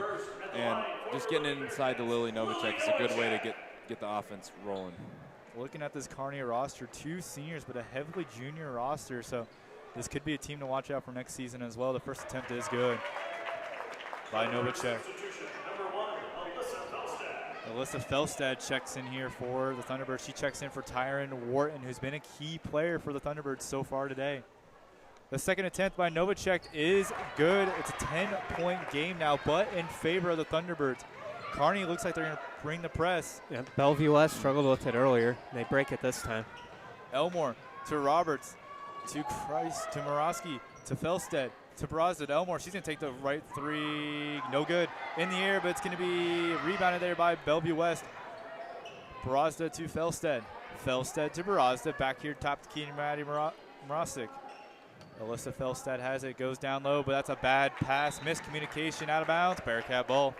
and just getting it inside to Lily Novacek is a good way to get the offense rolling. Looking at this Kearney roster, 2 seniors, but a heavily junior roster, so this could be a team to watch out for next season as well. The first attempt is good by Novacek. Alyssa Felstad checks in here for the Thunderbirds. She checks in for Tyron Wharton, who's been a key player for the Thunderbirds so far today. The second attempt by Novacek is good. It's a 10-point game now, but in favor of the Thunderbirds. Kearney looks like they're going to bring the press. Yeah, Bellevue West struggled with it earlier. They break it this time. Elmore to Roberts, to Christ, to Morosky, to Felstead, to Brazda, to Elmore. She's going to take the right three. No good. In the air, but it's going to be rebounded there by Bellevue West. Brazda to Felstead. Felstead to Brazda. Back here, top to Keenan Maddie Morosic. Alyssa Felstead has it. Goes down low, but that's a bad pass. Miscommunication out of bounds. Bearcat ball.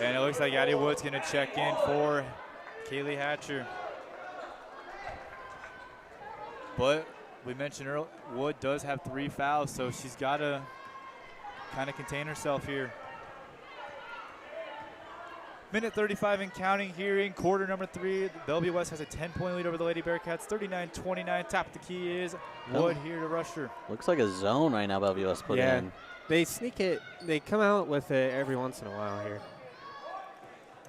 And it looks like Addie Wood's going to check in for Kaylee Hatcher. But we mentioned earlier, Wood does have 3 fouls, so she's got to kind of contain herself here. Minute 35 and counting here in quarter number 3. Bellevue West has a 10-point lead over the Lady Bearcats, 39-29. Top of the key is Wood here to Rusher. Looks like a zone right now Bellevue West put in. They sneak it. They come out with it every once in a while here.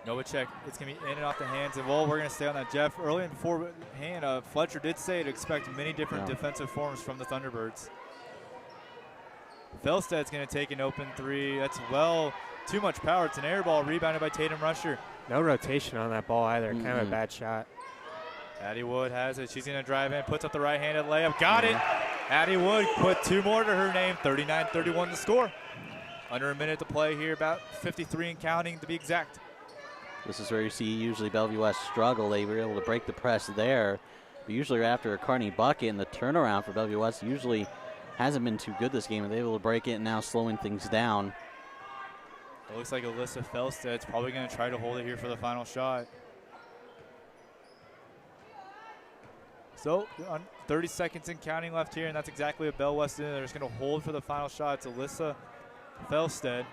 Novacek, it's going to be in and off the hands of, well, we're going to stay on that, Jeff. Early in beforehand, Fletcher did say to expect many different defensive forms from the Thunderbirds. Felstad's going to take an open 3. That's too much power. It's an air ball rebounded by Tatum Rusher. No rotation on that ball either. Kind of a bad shot. Addie Wood has it. She's going to drive in, puts up the right-handed layup. Got it. Addie Wood put 2 more to her name. 39-31 the score. Under a minute to play here, about 53 and counting to be exact. This is where you see usually Bellevue West struggle. They were able to break the press there. But usually after a Kearney bucket, and the turnaround for Bellevue West usually hasn't been too good this game. They're able to break it and now slowing things down. It looks like Alyssa Felstad's probably going to try to hold it here for the final shot. So 30 seconds and counting left here, and that's exactly what Bell West did. They're just going to hold for the final shot. It's Alyssa Felstead.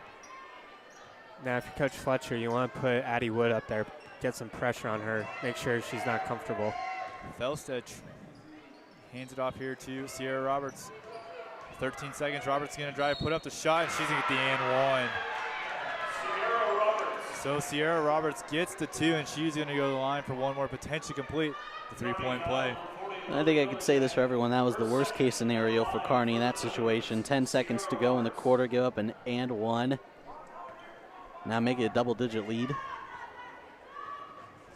Now, if you're Coach Fletcher, you want to put Addie Wood up there, get some pressure on her, make sure she's not comfortable. Felstead hands it off here to Sierra Roberts. 13 seconds. Roberts going to drive, put up the shot, and she's going to get the and one. So Sierra Roberts gets the 2, and she's going to go to the line for one more, potentially complete the three-point play. I think I could say this for everyone. That was the worst case scenario for Kearney in that situation. 10 seconds to go in the quarter, give up an and one. Now make it a double-digit lead.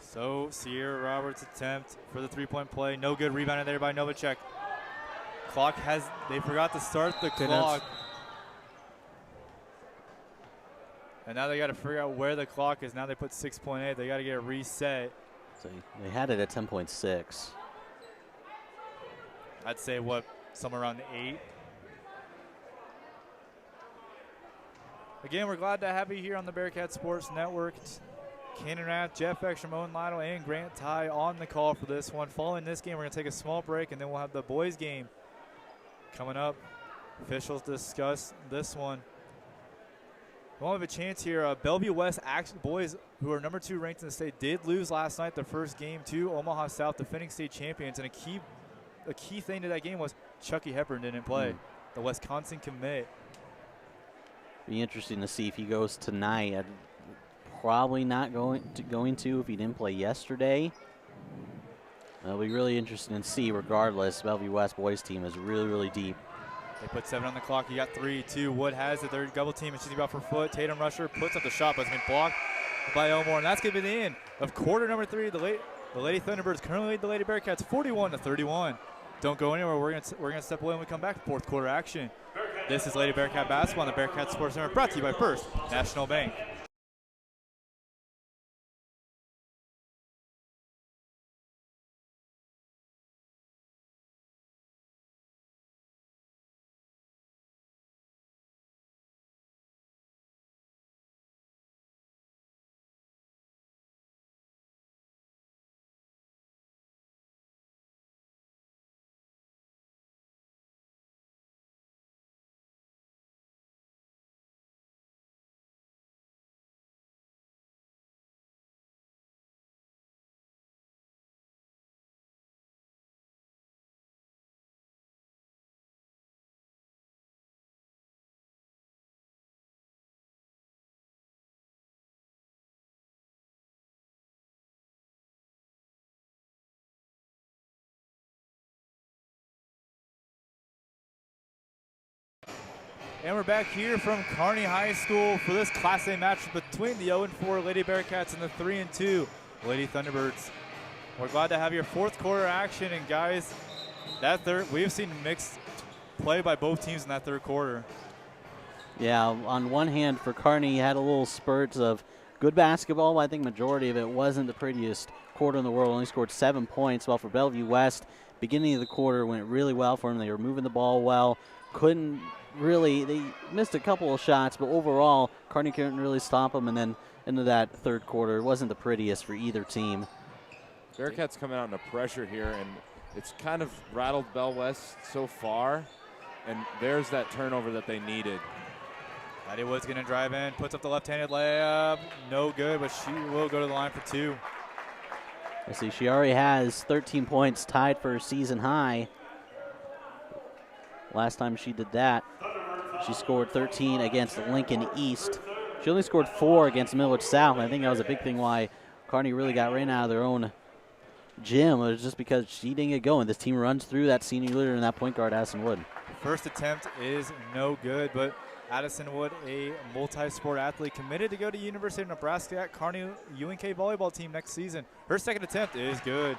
So Sierra Roberts' attempt for the three-point play. No good. Rebounded there by Novacek. They forgot to start the clock. And now they got to figure out where the clock is. Now they put 6.8. They got to get a reset. So they had it at 10.6. I'd say, somewhere around 8. Again, we're glad to have you here on the Bearcat Sports Network. Cannon Rath, Jeff Ekstrom, Owen Lytle, and Grant Ty on the call for this one. Following this game, we're going to take a small break, and then we'll have the boys' game coming up. Officials discuss this one. We won't have a chance here. Bellevue West boys, who are number 2 ranked in the state, did lose last night, the first game to Omaha South, defending state champions. And a key thing to that game was Chucky Hepburn didn't play, the Wisconsin commit. Be interesting to see if he goes tonight. I'd probably not going to if he didn't play yesterday. It'll be really interesting to see. Regardless, Bellevue West boys team is really, really deep. They put 7 on the clock. You got 3, 2. Wood has it. They're double team, and she's about for foot. Tatum Rusher puts up the shot, but it's been blocked by Elmore, and that's going to be the end of quarter number 3. The Lady Thunderbirds currently lead the Lady Bearcats 41-31. Don't go anywhere. We're gonna step away when we come back. Fourth quarter action. This is Lady Bearcat basketball on the Bearcat Sports Network, brought to you by First National Bank. And we're back here from Kearney High School for this Class A match between the 0-4 Lady Bearcats and the 3-2 Lady Thunderbirds. We're glad to have your fourth quarter action, and guys, we've seen mixed play by both teams in that third quarter. Yeah, on one hand, for Kearney, you had a little spurts of good basketball, but I think majority of it wasn't the prettiest quarter in the world. Only scored 7 points, while for Bellevue West, beginning of the quarter went really well for them. They were moving the ball well, they missed a couple of shots, but overall, Kearney couldn't really stop them, and then into that third quarter, it wasn't the prettiest for either team. Bearcats coming out under pressure here, and it's kind of rattled Bell West so far, and there's that turnover that they needed. Addie Wood's going to drive in, puts up the left-handed layup. No good, but she will go to the line for 2. I see she already has 13 points, tied for her season high. Last time she did that, she scored 13 against Lincoln East. She only scored 4 against Millard South, and I think that was a big thing why Kearney really got ran out of their own gym. It was just because she didn't get going. This team runs through that senior leader and that point guard, Addison Wood. First attempt is no good, but Addison Wood, a multi-sport athlete, committed to go to University of Nebraska at Kearney UNK volleyball team next season. Her second attempt is good.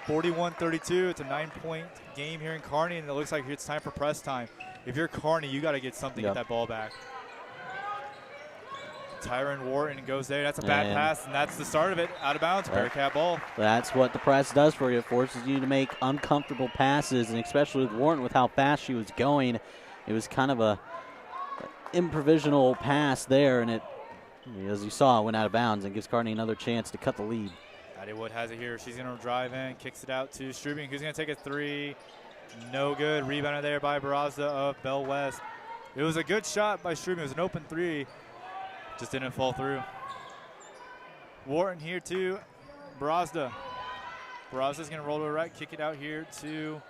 41-32. It's a 9-point game here in Kearney, and it looks like it's time for press time. If you're Kearney, you got to get something, get that ball back. Tyron Wharton goes there. That's a bad pass, and that's the start of it. Out of bounds, Bearcat ball. That's what the press does for you. It forces you to make uncomfortable passes, and especially with Wharton, with how fast she was going, it was kind of a improvisational pass there, and it, as you saw, went out of bounds and gives Kearney another chance to cut the lead. Addie Wood has it here. She's going to drive in, kicks it out to Strubing, who's going to take a three. No good. Rebounded there by Barazda of Bell West. It was a good shot by Strubing. It was an open three. Just didn't fall through. Wharton here to Barazda. Barazda's going to roll to the right, kick it out here to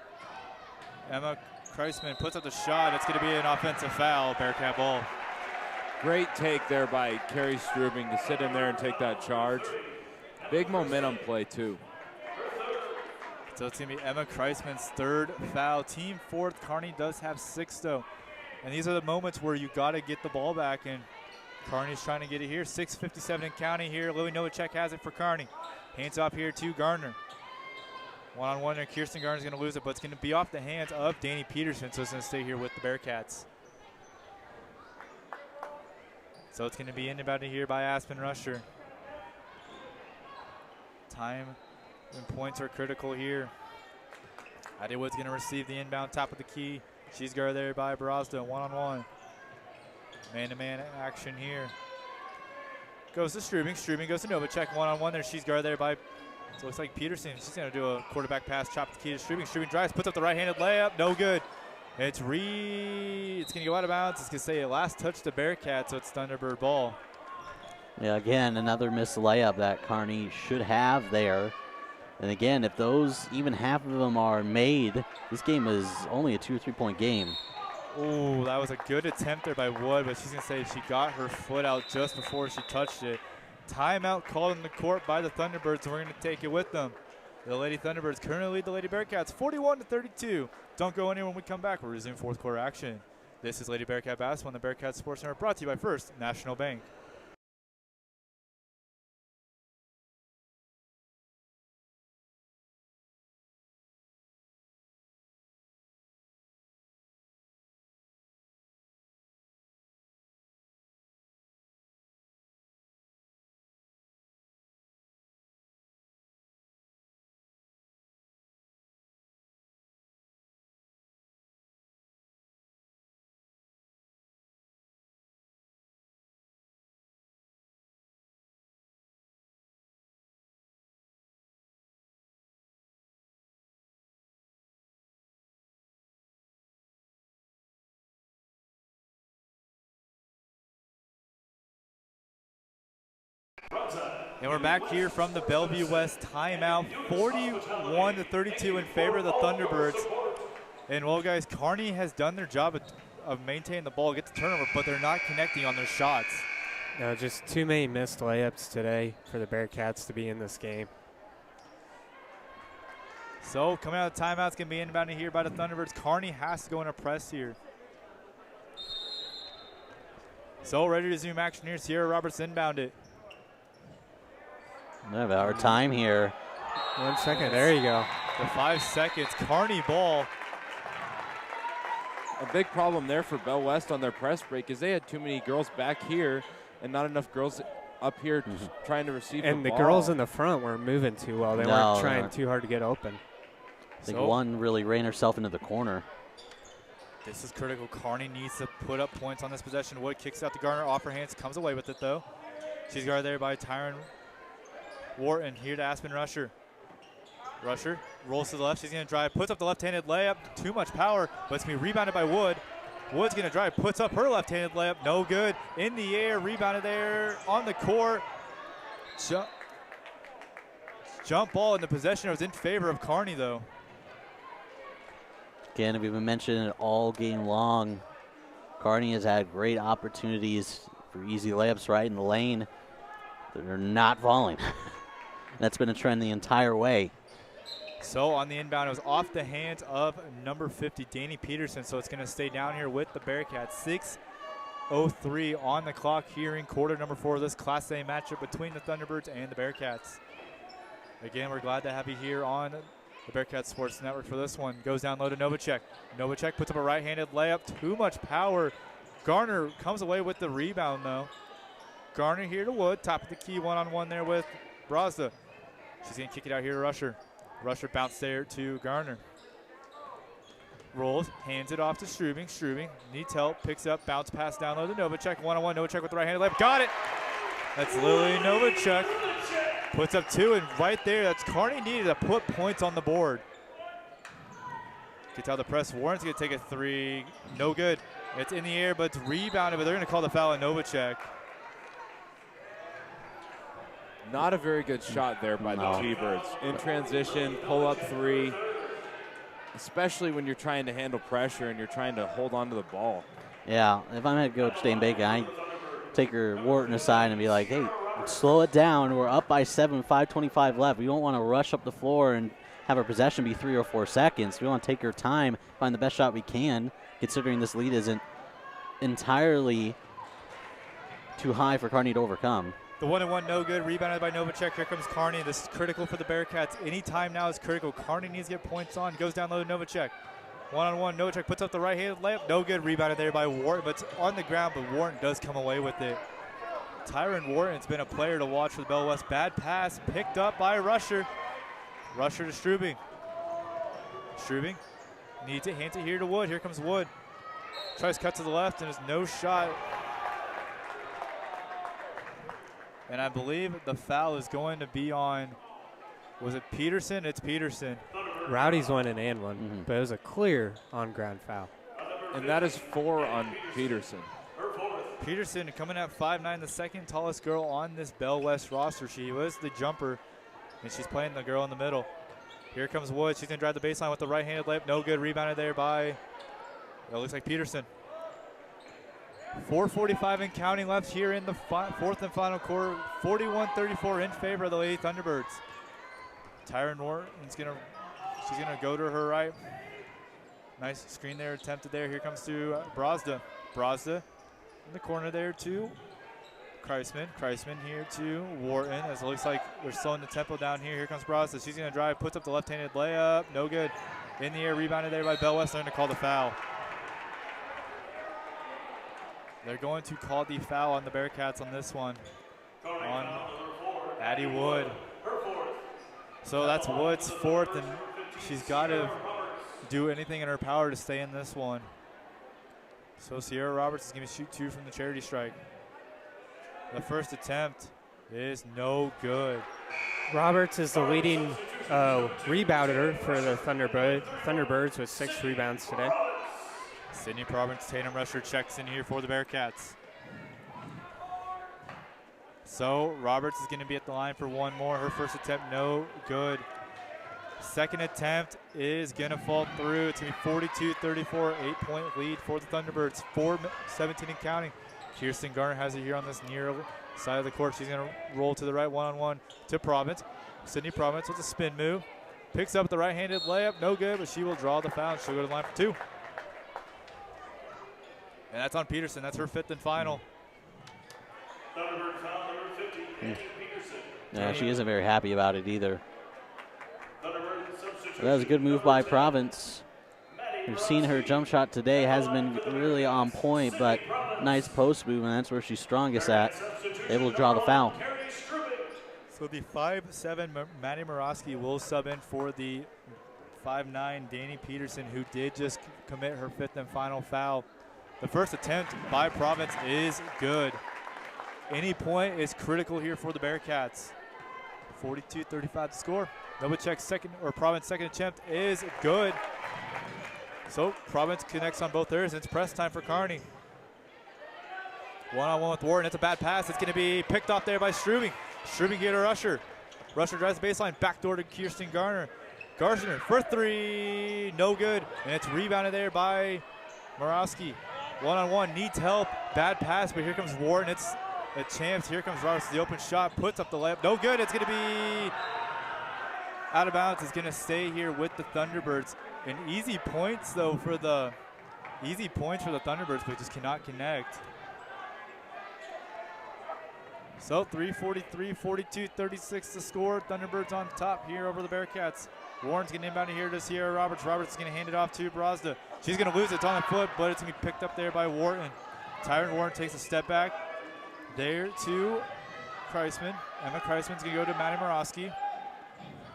Emma Kreisman. Puts up the shot. It's going to be an offensive foul. Bearcat ball. Great take there by Carrie Strubing to sit in there and take that charge. Big momentum play, too. So it's going to be Emma Kreisman's third foul. Team fourth. Kearney does have 6, though. And these are the moments where you got to get the ball back, and Kearney's trying to get it here. 6:57 in county here. Lily Novacek has it for Kearney. Hands off here to Gardner. One-on-one there. Kirsten Gardner's going to lose it, but it's going to be off the hands of Danny Peterson, so it's going to stay here with the Bearcats. So it's going to be inbounded here by Aspen Rusher. Time and points are critical here. Addie Wood's going to receive the inbound top of the key. She's guarded there by Barazda. One-on-one. Man-to-man action here. Goes to Strubing. Strubing goes to Novacek. One-on-one there. She's guarded there by, so it looks like Peterson. She's going to do a quarterback pass, chop the key to Strubing. Strubing drives, puts up the right-handed layup. No good. It's going to go out of bounds. It's going to say last touch to Bearcat, so it's Thunderbird ball. Yeah, again, another missed layup that Kearney should have there. And again, if those, even half of them are made, this game is only a 2 or 3 point game. Oh, that was a good attempt there by Wood, but she's going to say she got her foot out just before she touched it. Timeout called in the court by the Thunderbirds, and we're going to take it with them. The Lady Thunderbirds currently lead the Lady Bearcats 41-32. Don't go anywhere when we come back. We'll resume fourth quarter action. This is Lady Bearcat Basketball on the Bearcat Sports Center, brought to you by First National Bank. And we're back here from the Bellevue West timeout, 41-32 in favor of the Thunderbirds. And well, guys, Kearney has done their job of maintaining the ball, get the turnover, but they're not connecting on their shots. No, just too many missed layups today for the Bearcats to be in this game. So coming out of the timeout, it's going to be inbounded here by the Thunderbirds. Kearney has to go in a press here. So ready to resume action here. Sierra Roberts inbound it. We have our time here. 1 second. There you go. The 5 seconds. Kearney ball. A big problem there for Bell West on their press break is they had too many girls back here and not enough girls up here trying to receive and the the ball. girls in the front weren't moving too well. They weren't trying too hard to get open. I think one really ran herself into the corner. This is critical. Kearney needs to put up points on this possession. Wood kicks out to Garner, off her hands, comes away with it though. She's guarded there by Tyron Wharton. Here to Aspen Rusher. Rusher rolls to the left. She's going to drive, puts up the left-handed layup. Too much power, but it's going to be rebounded by Wood. Wood's going to drive, puts up her left-handed layup. No good. In the air, rebounded there on the court. Jump ball, and the possession was in favor of Kearney, though. Again, we've been mentioning it all game long. Kearney has had great opportunities for easy layups right in the lane. They're not falling. That's been a trend the entire way. So on the inbound, it was off the hands of number 50, Danny Peterson. So it's going to stay down here with the Bearcats. 6:03 on the clock here in quarter number 4 of this Class A matchup between the Thunderbirds and the Bearcats. Again, we're glad to have you here on the Bearcat Sports Network for this one. Goes down low to Novacek. Novacek puts up a right-handed layup. Too much power. Garner comes away with the rebound, though. Garner here to Wood. Top of the key, one-on-one there with Brazda. She's going to kick it out here to Rusher. Rusher bounced there to Garner. Rolls, hands it off to Strubing. Strubing needs help, picks up, bounce pass down low to Novacek. One-on-one, Novacek with the right-handed layup. Got it! That's Lily Novacek. Puts up 2, and right there, that's Kearney needed to put points on the board. Gets out the press. Warren's going to take a 3. No good. It's in the air, but it's rebounded, but they're going to call the foul on Novacek. Not a very good shot there by the T-Birds. In transition, pull-up 3, especially when you're trying to handle pressure and you're trying to hold on to the ball. Yeah, if I'm head coach Dane Bacon, I take your Wharton aside and be like, hey, slow it down. We're up by 7, 5:25 left. We don't want to rush up the floor and have our possession be 3 or 4 seconds. We want to take your time, find the best shot we can, considering this lead isn't entirely too high for Kearney to overcome. The 1-and-1, no good. Rebounded by Novacek. Here comes Kearney. This is critical for the Bearcats. Any time now is critical. Kearney needs to get points on. Goes down low to Novacek. 1-on-1. Novacek puts up the right-handed layup. No good. Rebounded there by Wharton, but it's on the ground, but Wharton does come away with it. Tyron Wharton's been a player to watch for the Bell West. Bad pass picked up by Rusher. Rusher to Strubing. Strubing needs it. Hands it here to Wood. Here comes Wood. Tries cut to the left, and there's no shot. And I believe the foul is going to be on, was it Peterson? It's Peterson. Rowdy's won an and one, but it was a clear on-ground foul. And that is 4 on Peterson. Peterson coming at 5'9", the second tallest girl on this Bell West roster. She was the jumper, and she's playing the girl in the middle. Here comes Wood. She's going to drive the baseline with the right-handed layup. No good. Rebounded there by, it looks like Peterson. 4:45 and counting left here in the fourth and final quarter. 41-34 in favor of the Lady Thunderbirds. Tyron Wharton's she's gonna go to her right. Nice screen there, attempted there. Here comes to Brazda. Brazda in the corner there to Kreisman. Kreisman here to Wharton, as it looks like we're slowing the tempo down here. Here comes Brazda. She's gonna drive, puts up the left-handed layup. No good. In the air, rebounded there by Bell West. They're gonna call the foul. They're going to call the foul on the Bearcats on this one, on Addie Wood. So that's Wood's 4th, and she's got to do anything in her power to stay in this one. So Sierra Roberts is going to shoot 2 from the charity strike. The first attempt is no good. Roberts is the leading rebounder for the Thunderbirds with 6 rebounds today. Sydney Province, Tatum Rusher checks in here for the Bearcats. So Roberts is going to be at the line for one more. Her first attempt, no good. Second attempt is going to fall through. It's going to be 42-34, 8-point lead for the Thunderbirds. 4:17 and counting. Kirsten Garner has it here on this near side of the court. She's going to roll to the right, one-on-one to Province. Sydney Province with a spin move. Picks up the right-handed layup, no good, but she will draw the foul. She'll go to the line for 2. And that's on Peterson. That's her 5th and final. Yeah, she isn't very happy about it either. But that was a good move by Province. We've seen her jump shot today. Hasn't been really on point, but nice post move, and that's where she's strongest at. Able to draw the foul. So the 5'7" Maddie Morosky will sub in for the 5'9" Danny Peterson, who did just commit her 5th and final foul. The first attempt by Province is good. Any point is critical here for the Bearcats. 42-35 to score. Novacek's Province's second attempt is good. So Province connects on both areas, and it's press time for Kearney. One-on-one with Wharton. It's a bad pass. It's going to be picked off there by Strubing. Strubing here to Rusher. Rusher drives the baseline, backdoor to Kirsten Garner. Garner for 3, no good. And it's rebounded there by Morosky. One-on-one, needs help. Bad pass, but here comes Wharton. It's a chance. Here comes Roberts, the open shot, puts up the layup. No good. It's going to be out of bounds. It's going to stay here with the Thunderbirds. And easy points, though, for the Thunderbirds, but just cannot connect. So 3:43, 42, 36 to score. Thunderbirds on top here over the Bearcats. Warren's getting inbound here to Sierra Roberts. Roberts is going to hand it off to Brazda. She's going to lose it. It's on the foot, but it's going to be picked up there by Wharton. Tyron Wharton takes a step back. There to Kreisman. Emma Kreisman's going to go to Maddie Morosky.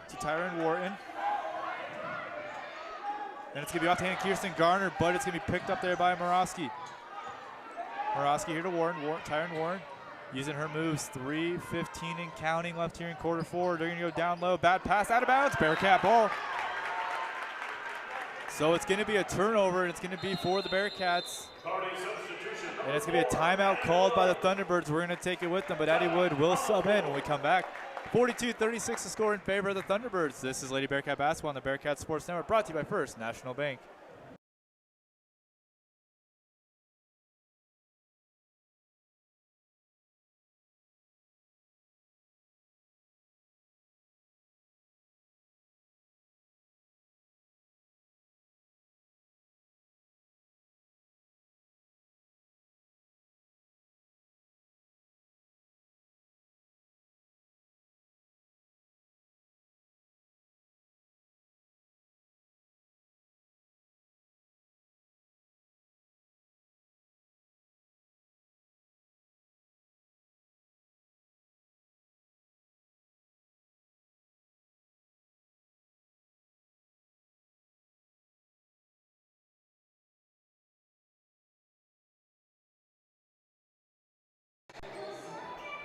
To Tyron Wharton. And it's going to be off the hand of Kirsten Garner, but it's going to be picked up there by Morosky. Morosky here to Warren. Tyron Warren using her moves. 3:15 and counting left here in quarter 4. They're going to go down low. Bad pass out of bounds. Bearcat ball. So it's going to be a turnover, and it's going to be for the Bearcats. And it's going to be a timeout called by the Thunderbirds. We're going to take it with them, but Addie Wood will sub in when we come back. 42-36 to score in favor of the Thunderbirds. This is Lady Bearcat Basketball on the Bearcat Sports Network, brought to you by First National Bank.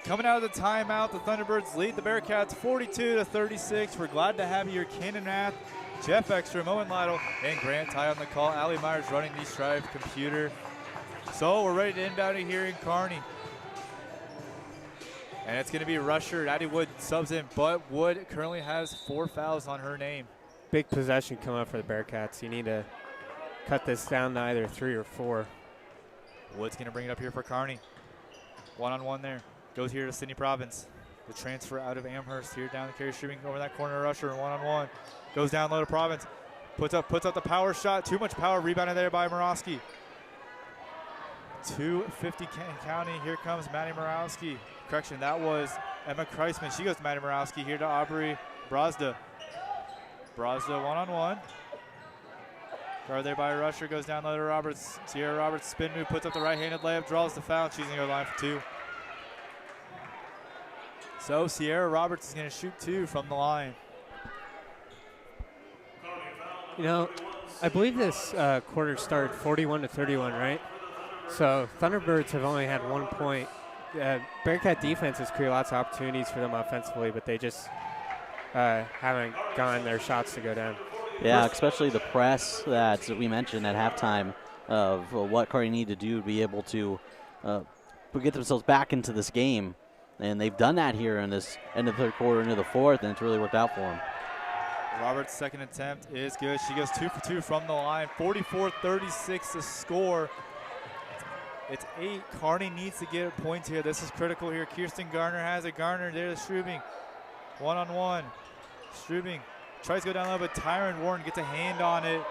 Coming out of the timeout, the Thunderbirds lead the Bearcats 42-36. We're glad to have you here, Cannon Rath, Jeff Ekstrom, Owen Lytle, and Grant Ty on the call. Allie Myers running the Strive computer. So we're ready to inbound it here in Kearney. And it's going to be Rusher. Addie Wood subs in, but Wood currently has 4 fouls on her name. Big possession coming up for the Bearcats. You need to cut this down to either 3 or 4. Wood's going to bring it up here for Kearney. One-on-one there. Goes here to Sydney Province. The transfer out of Amherst here down the carry streaming over that corner. Rusher one-on-one. Goes down low to Province. Puts up the power shot. Too much power. Rebounded there by Morowski. 2:50 county. Here comes Maddie Morowski. Correction, that was Emma Kreisman. She goes to Maddie Morowski. Here to Aubrey Brazda. Brazda one-on-one. Guard there by Rusher. Goes down low to Roberts. Sierra Roberts spin move. Puts up the right-handed layup. Draws the foul. She's going to go line for 2. So Sierra Roberts is going to shoot 2 from the line. You know, I believe this quarter started 41-31, right? So Thunderbirds have only had 1 point. Bearcat defense has created lots of opportunities for them offensively, but they just haven't gotten their shots to go down. Yeah, especially the press that we mentioned at halftime of what Kearney need to do to be able to get themselves back into this game. And they've done that here in this end of the third quarter into the fourth, and it's really worked out for them. Roberts' second attempt is good. She goes 2 for 2 from the line. 44-36 to score. It's 8. Kearney needs to get points here. This is critical here. Kirsten Garner has it. Garner there to Strubing. One-on-one. Strubing tries to go down low, but Tyron Warren gets a hand on it.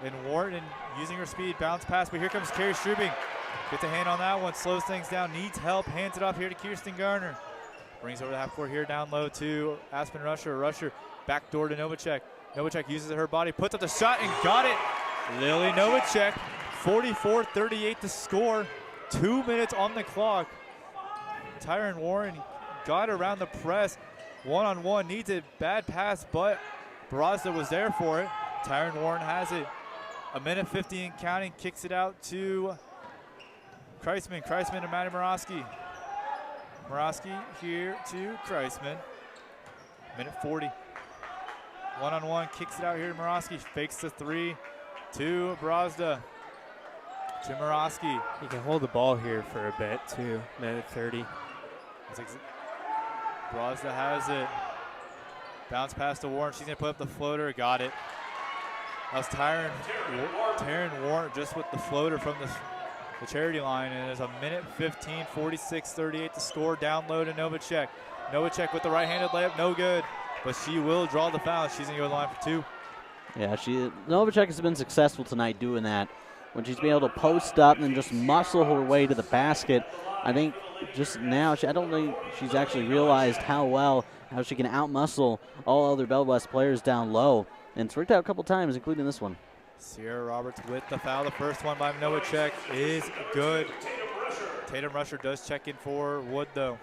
And Warren, using her speed, bounce pass. But here comes Carrie Strubing. Gets a hand on that one, slows things down, needs help, hands it off here to Kirsten Garner. Brings over the half court here, down low to Aspen Rusher. Rusher backdoor to Novacek. Novacek uses her body, puts up the shot and got it. Lily Novacek, 44-38 to score. 2 minutes on the clock. Tyron Warren got around the press. One-on-one, needs it, bad pass, but Brazda was there for it. Tyron Warren has it. 1:50 and counting, kicks it out to Kreisman. Kreisman to Maddie Morowski. Morowski here to Kreisman. 1:40. One-on-one, kicks it out here to Morowski. Fakes the 3 to Brazda. To Morowski. You can hold the ball here for a bit too. 1:30. Brazda has it. Bounce pass to Warren. She's going to put up the floater. Got it. That was Taryn Warren just with the floater from the charity line, and there's 1:15, 46-38 to score. Down low to Novacek. Novacek with the right-handed layup, no good, but she will draw the foul. She's going to go to the line for 2. Yeah, Novacek has been successful tonight doing that. When she's been able to post up and just muscle her way to the basket, I think just now, I don't think she's actually realized how she can out-muscle all other Bellevue West players down low. And it's worked out a couple times, including this one. Sierra Roberts with the foul. The first one by Novacek is good. Tatum Rusher does check in for Wood, though.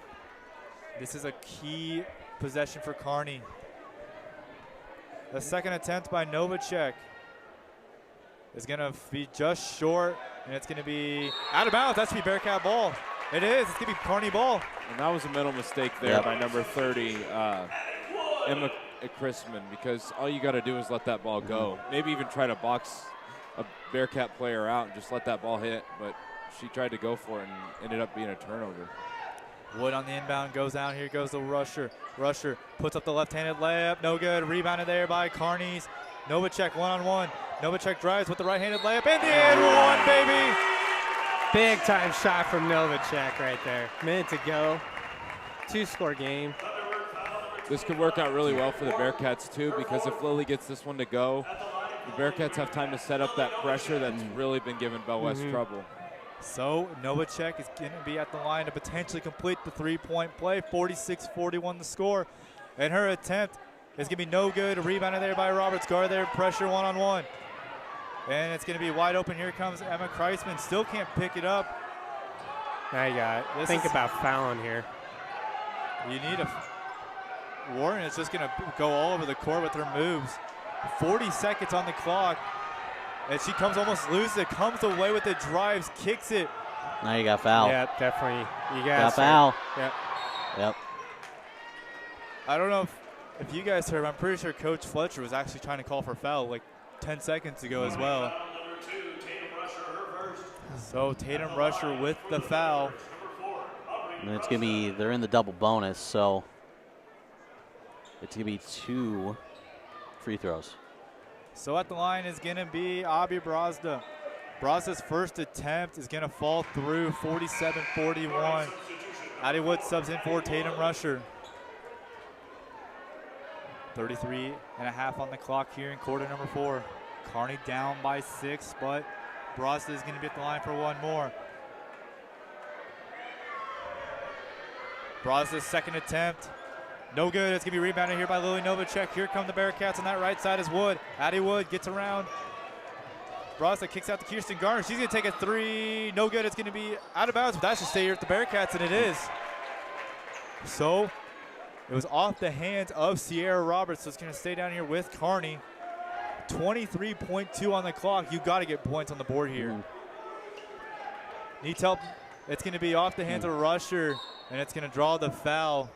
This is a key possession for Kearney. The second attempt by Novacek is going to be just short, and it's going to be out of bounds. That's to be Bearcat ball. It is. It's going to be Kearney ball. And that was a mental mistake there by number 30, Emma Chrisman, because all you got to do is let that ball go. Maybe even try to box a Bearcat player out and just let that ball hit, but she tried to go for it and ended up being a turnover. Wood on the inbound goes down. Here goes the rusher. Rusher puts up the left-handed layup. No good. Rebounded there by Kearney's. Novacek one-on-one. Novacek drives with the right-handed layup. In the end, one, baby. Big time shot from Novacek right there. Minute to go. 2-score game. This could work out really well for the Bearcats too, because if Lily gets this one to go, the Bearcats have time to set up that pressure that's really been giving Bell West trouble. So Novacek is going to be at the line to potentially complete the three-point play. 46-41 the score. And her attempt is going to be no good. Rebounded there by Roberts. Guard there, pressure one-on-one. And it's going to be wide open. Here comes Emma Kreisman. Still can't pick it up. Now you got it. Think about fouling here. You need a... Warren is just going to go all over the court with her moves. 40 seconds on the clock. And she almost loses it, comes away with it, drives, kicks it. Now you got foul. Yep, definitely. You got foul. Yep. Yep. I don't know if you guys heard, I'm pretty sure Coach Fletcher was actually trying to call for foul like 10 seconds ago as well. So Tatum Rusher with the foul. And it's going to be, they're in the double bonus, so it's going to be 2 free throws. So at the line is going to be Abby Brazda. Brazda's first attempt is going to fall through, 47-41. Addie Wood subs in for Tatum Rusher. 33 and a half on the clock here in quarter number 4. Kearney down by 6, but Brazda is going to be at the line for one more. Brazda's second attempt. No good. It's going to be rebounded here by Lily Novacek. Here come the Bearcats on that right side is Wood. Addie Wood gets around. Brazda kicks out to Kirsten Garner. She's going to take a 3. No good. It's going to be out of bounds, but that should stay here at the Bearcats, and it is. So it was off the hands of Sierra Roberts, so it's going to stay down here with Kearney. 23.2 on the clock. You got to get points on the board here. Needs help. It's going to be off the hands of Rusher, and it's going to draw the foul.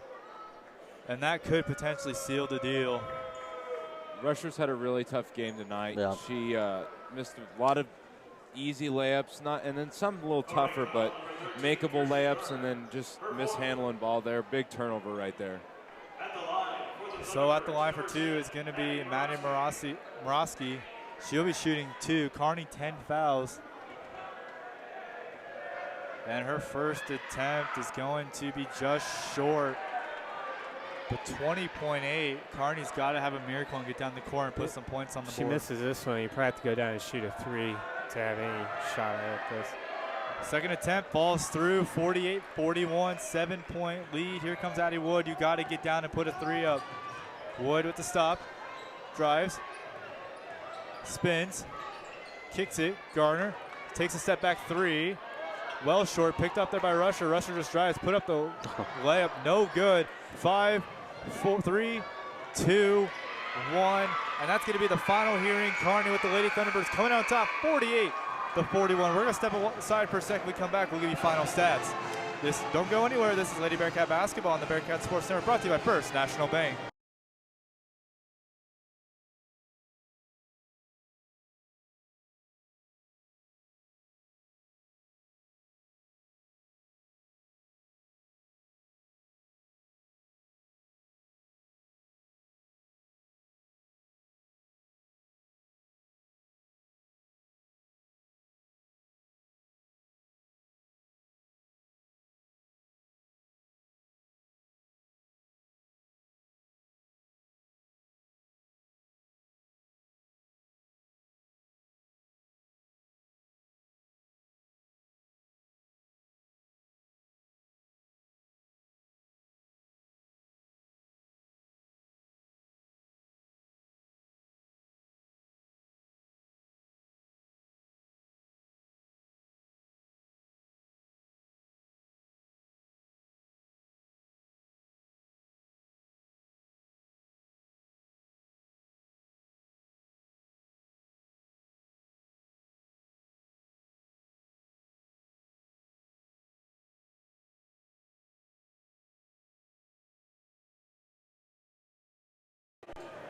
And that could potentially seal the deal. Rusher's had a really tough game tonight. Yep. She missed a lot of easy layups, and then some a little tougher, but makeable layups, and then just mishandling ball there. Big turnover right there. So at the line for 2 is going to be Maddie Morosky. She'll be shooting 2. Kearney 10 fouls. And her first attempt is going to be just short. But 20.8, Kearney's got to have a miracle and get down the court and put some points on the board. She misses this one. You probably have to go down and shoot a 3 to have any shot at this. Second attempt falls through, 48-41, 7-point lead. Here comes Addie Wood. You got to get down and put a 3 up. Wood with the stop, drives, spins, kicks it. Garner takes a step back 3. Well short, picked up there by Rusher. Rusher just drives, put up the layup, no good. 5, 4, 3, 2, 1. And that's going to be the final here in Kearney with the Lady Thunderbirds coming out on top, 48-41. We're going to step aside for a second. We come back, we'll give you final stats. Don't go anywhere. This is Lady Bearcat Basketball on the Bearcat Sports Center, brought to you by First National Bank.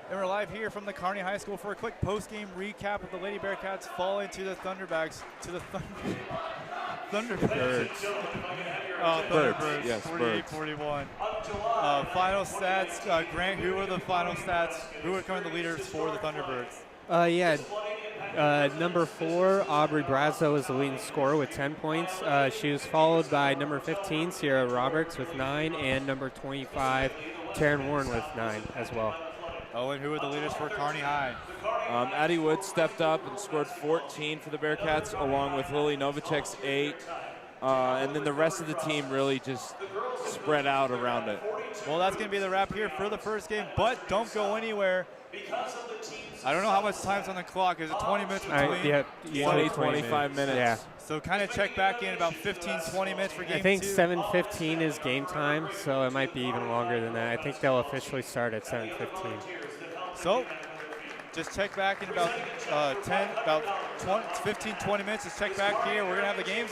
And we're live here from the Kearney High School for a quick post-game recap of the Lady Bearcats falling to the Thunderbirds. Thunderbirds. Thunderbirds. Yes, 48-41. Final stats. Grant, who were the final stats? Who are coming the leaders for the Thunderbirds? Number 4, Aubrey Brazzo was the leading scorer with 10 points. She was followed by number 15, Sierra Roberts with 9, and number 25, Taryn Warren with 9 as well. Oh, and who are the leaders for Kearney High? Addie Wood stepped up and scored 14 for the Bearcats, along with Lily Novacek's 8. And then the rest of the team really just spread out around it. Well, that's going to be the wrap here for the first game, but don't go anywhere. I don't know how much time's on the clock. Is it 20 minutes between? 25 minutes. Yeah. So kind of check back in about 15, 20 minutes for game 2. I think 7:15 is game time, so it might be even longer than that. I think they'll officially start at 7:15. So just check back in about 15, 20 minutes. Just check back here. We're going to have the game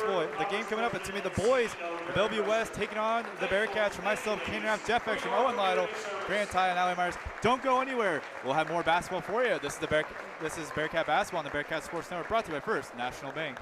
coming up. It's going to be the boys of Bellevue West taking on the Bearcats. For myself, Kearney Rapp, Jeff Extra, Owen Lytle, Grant Ty, and Allie Myers. Don't go anywhere. We'll have more basketball for you. This is Bearcat Basketball on the Bearcat Sports Network, brought to you by First National Bank.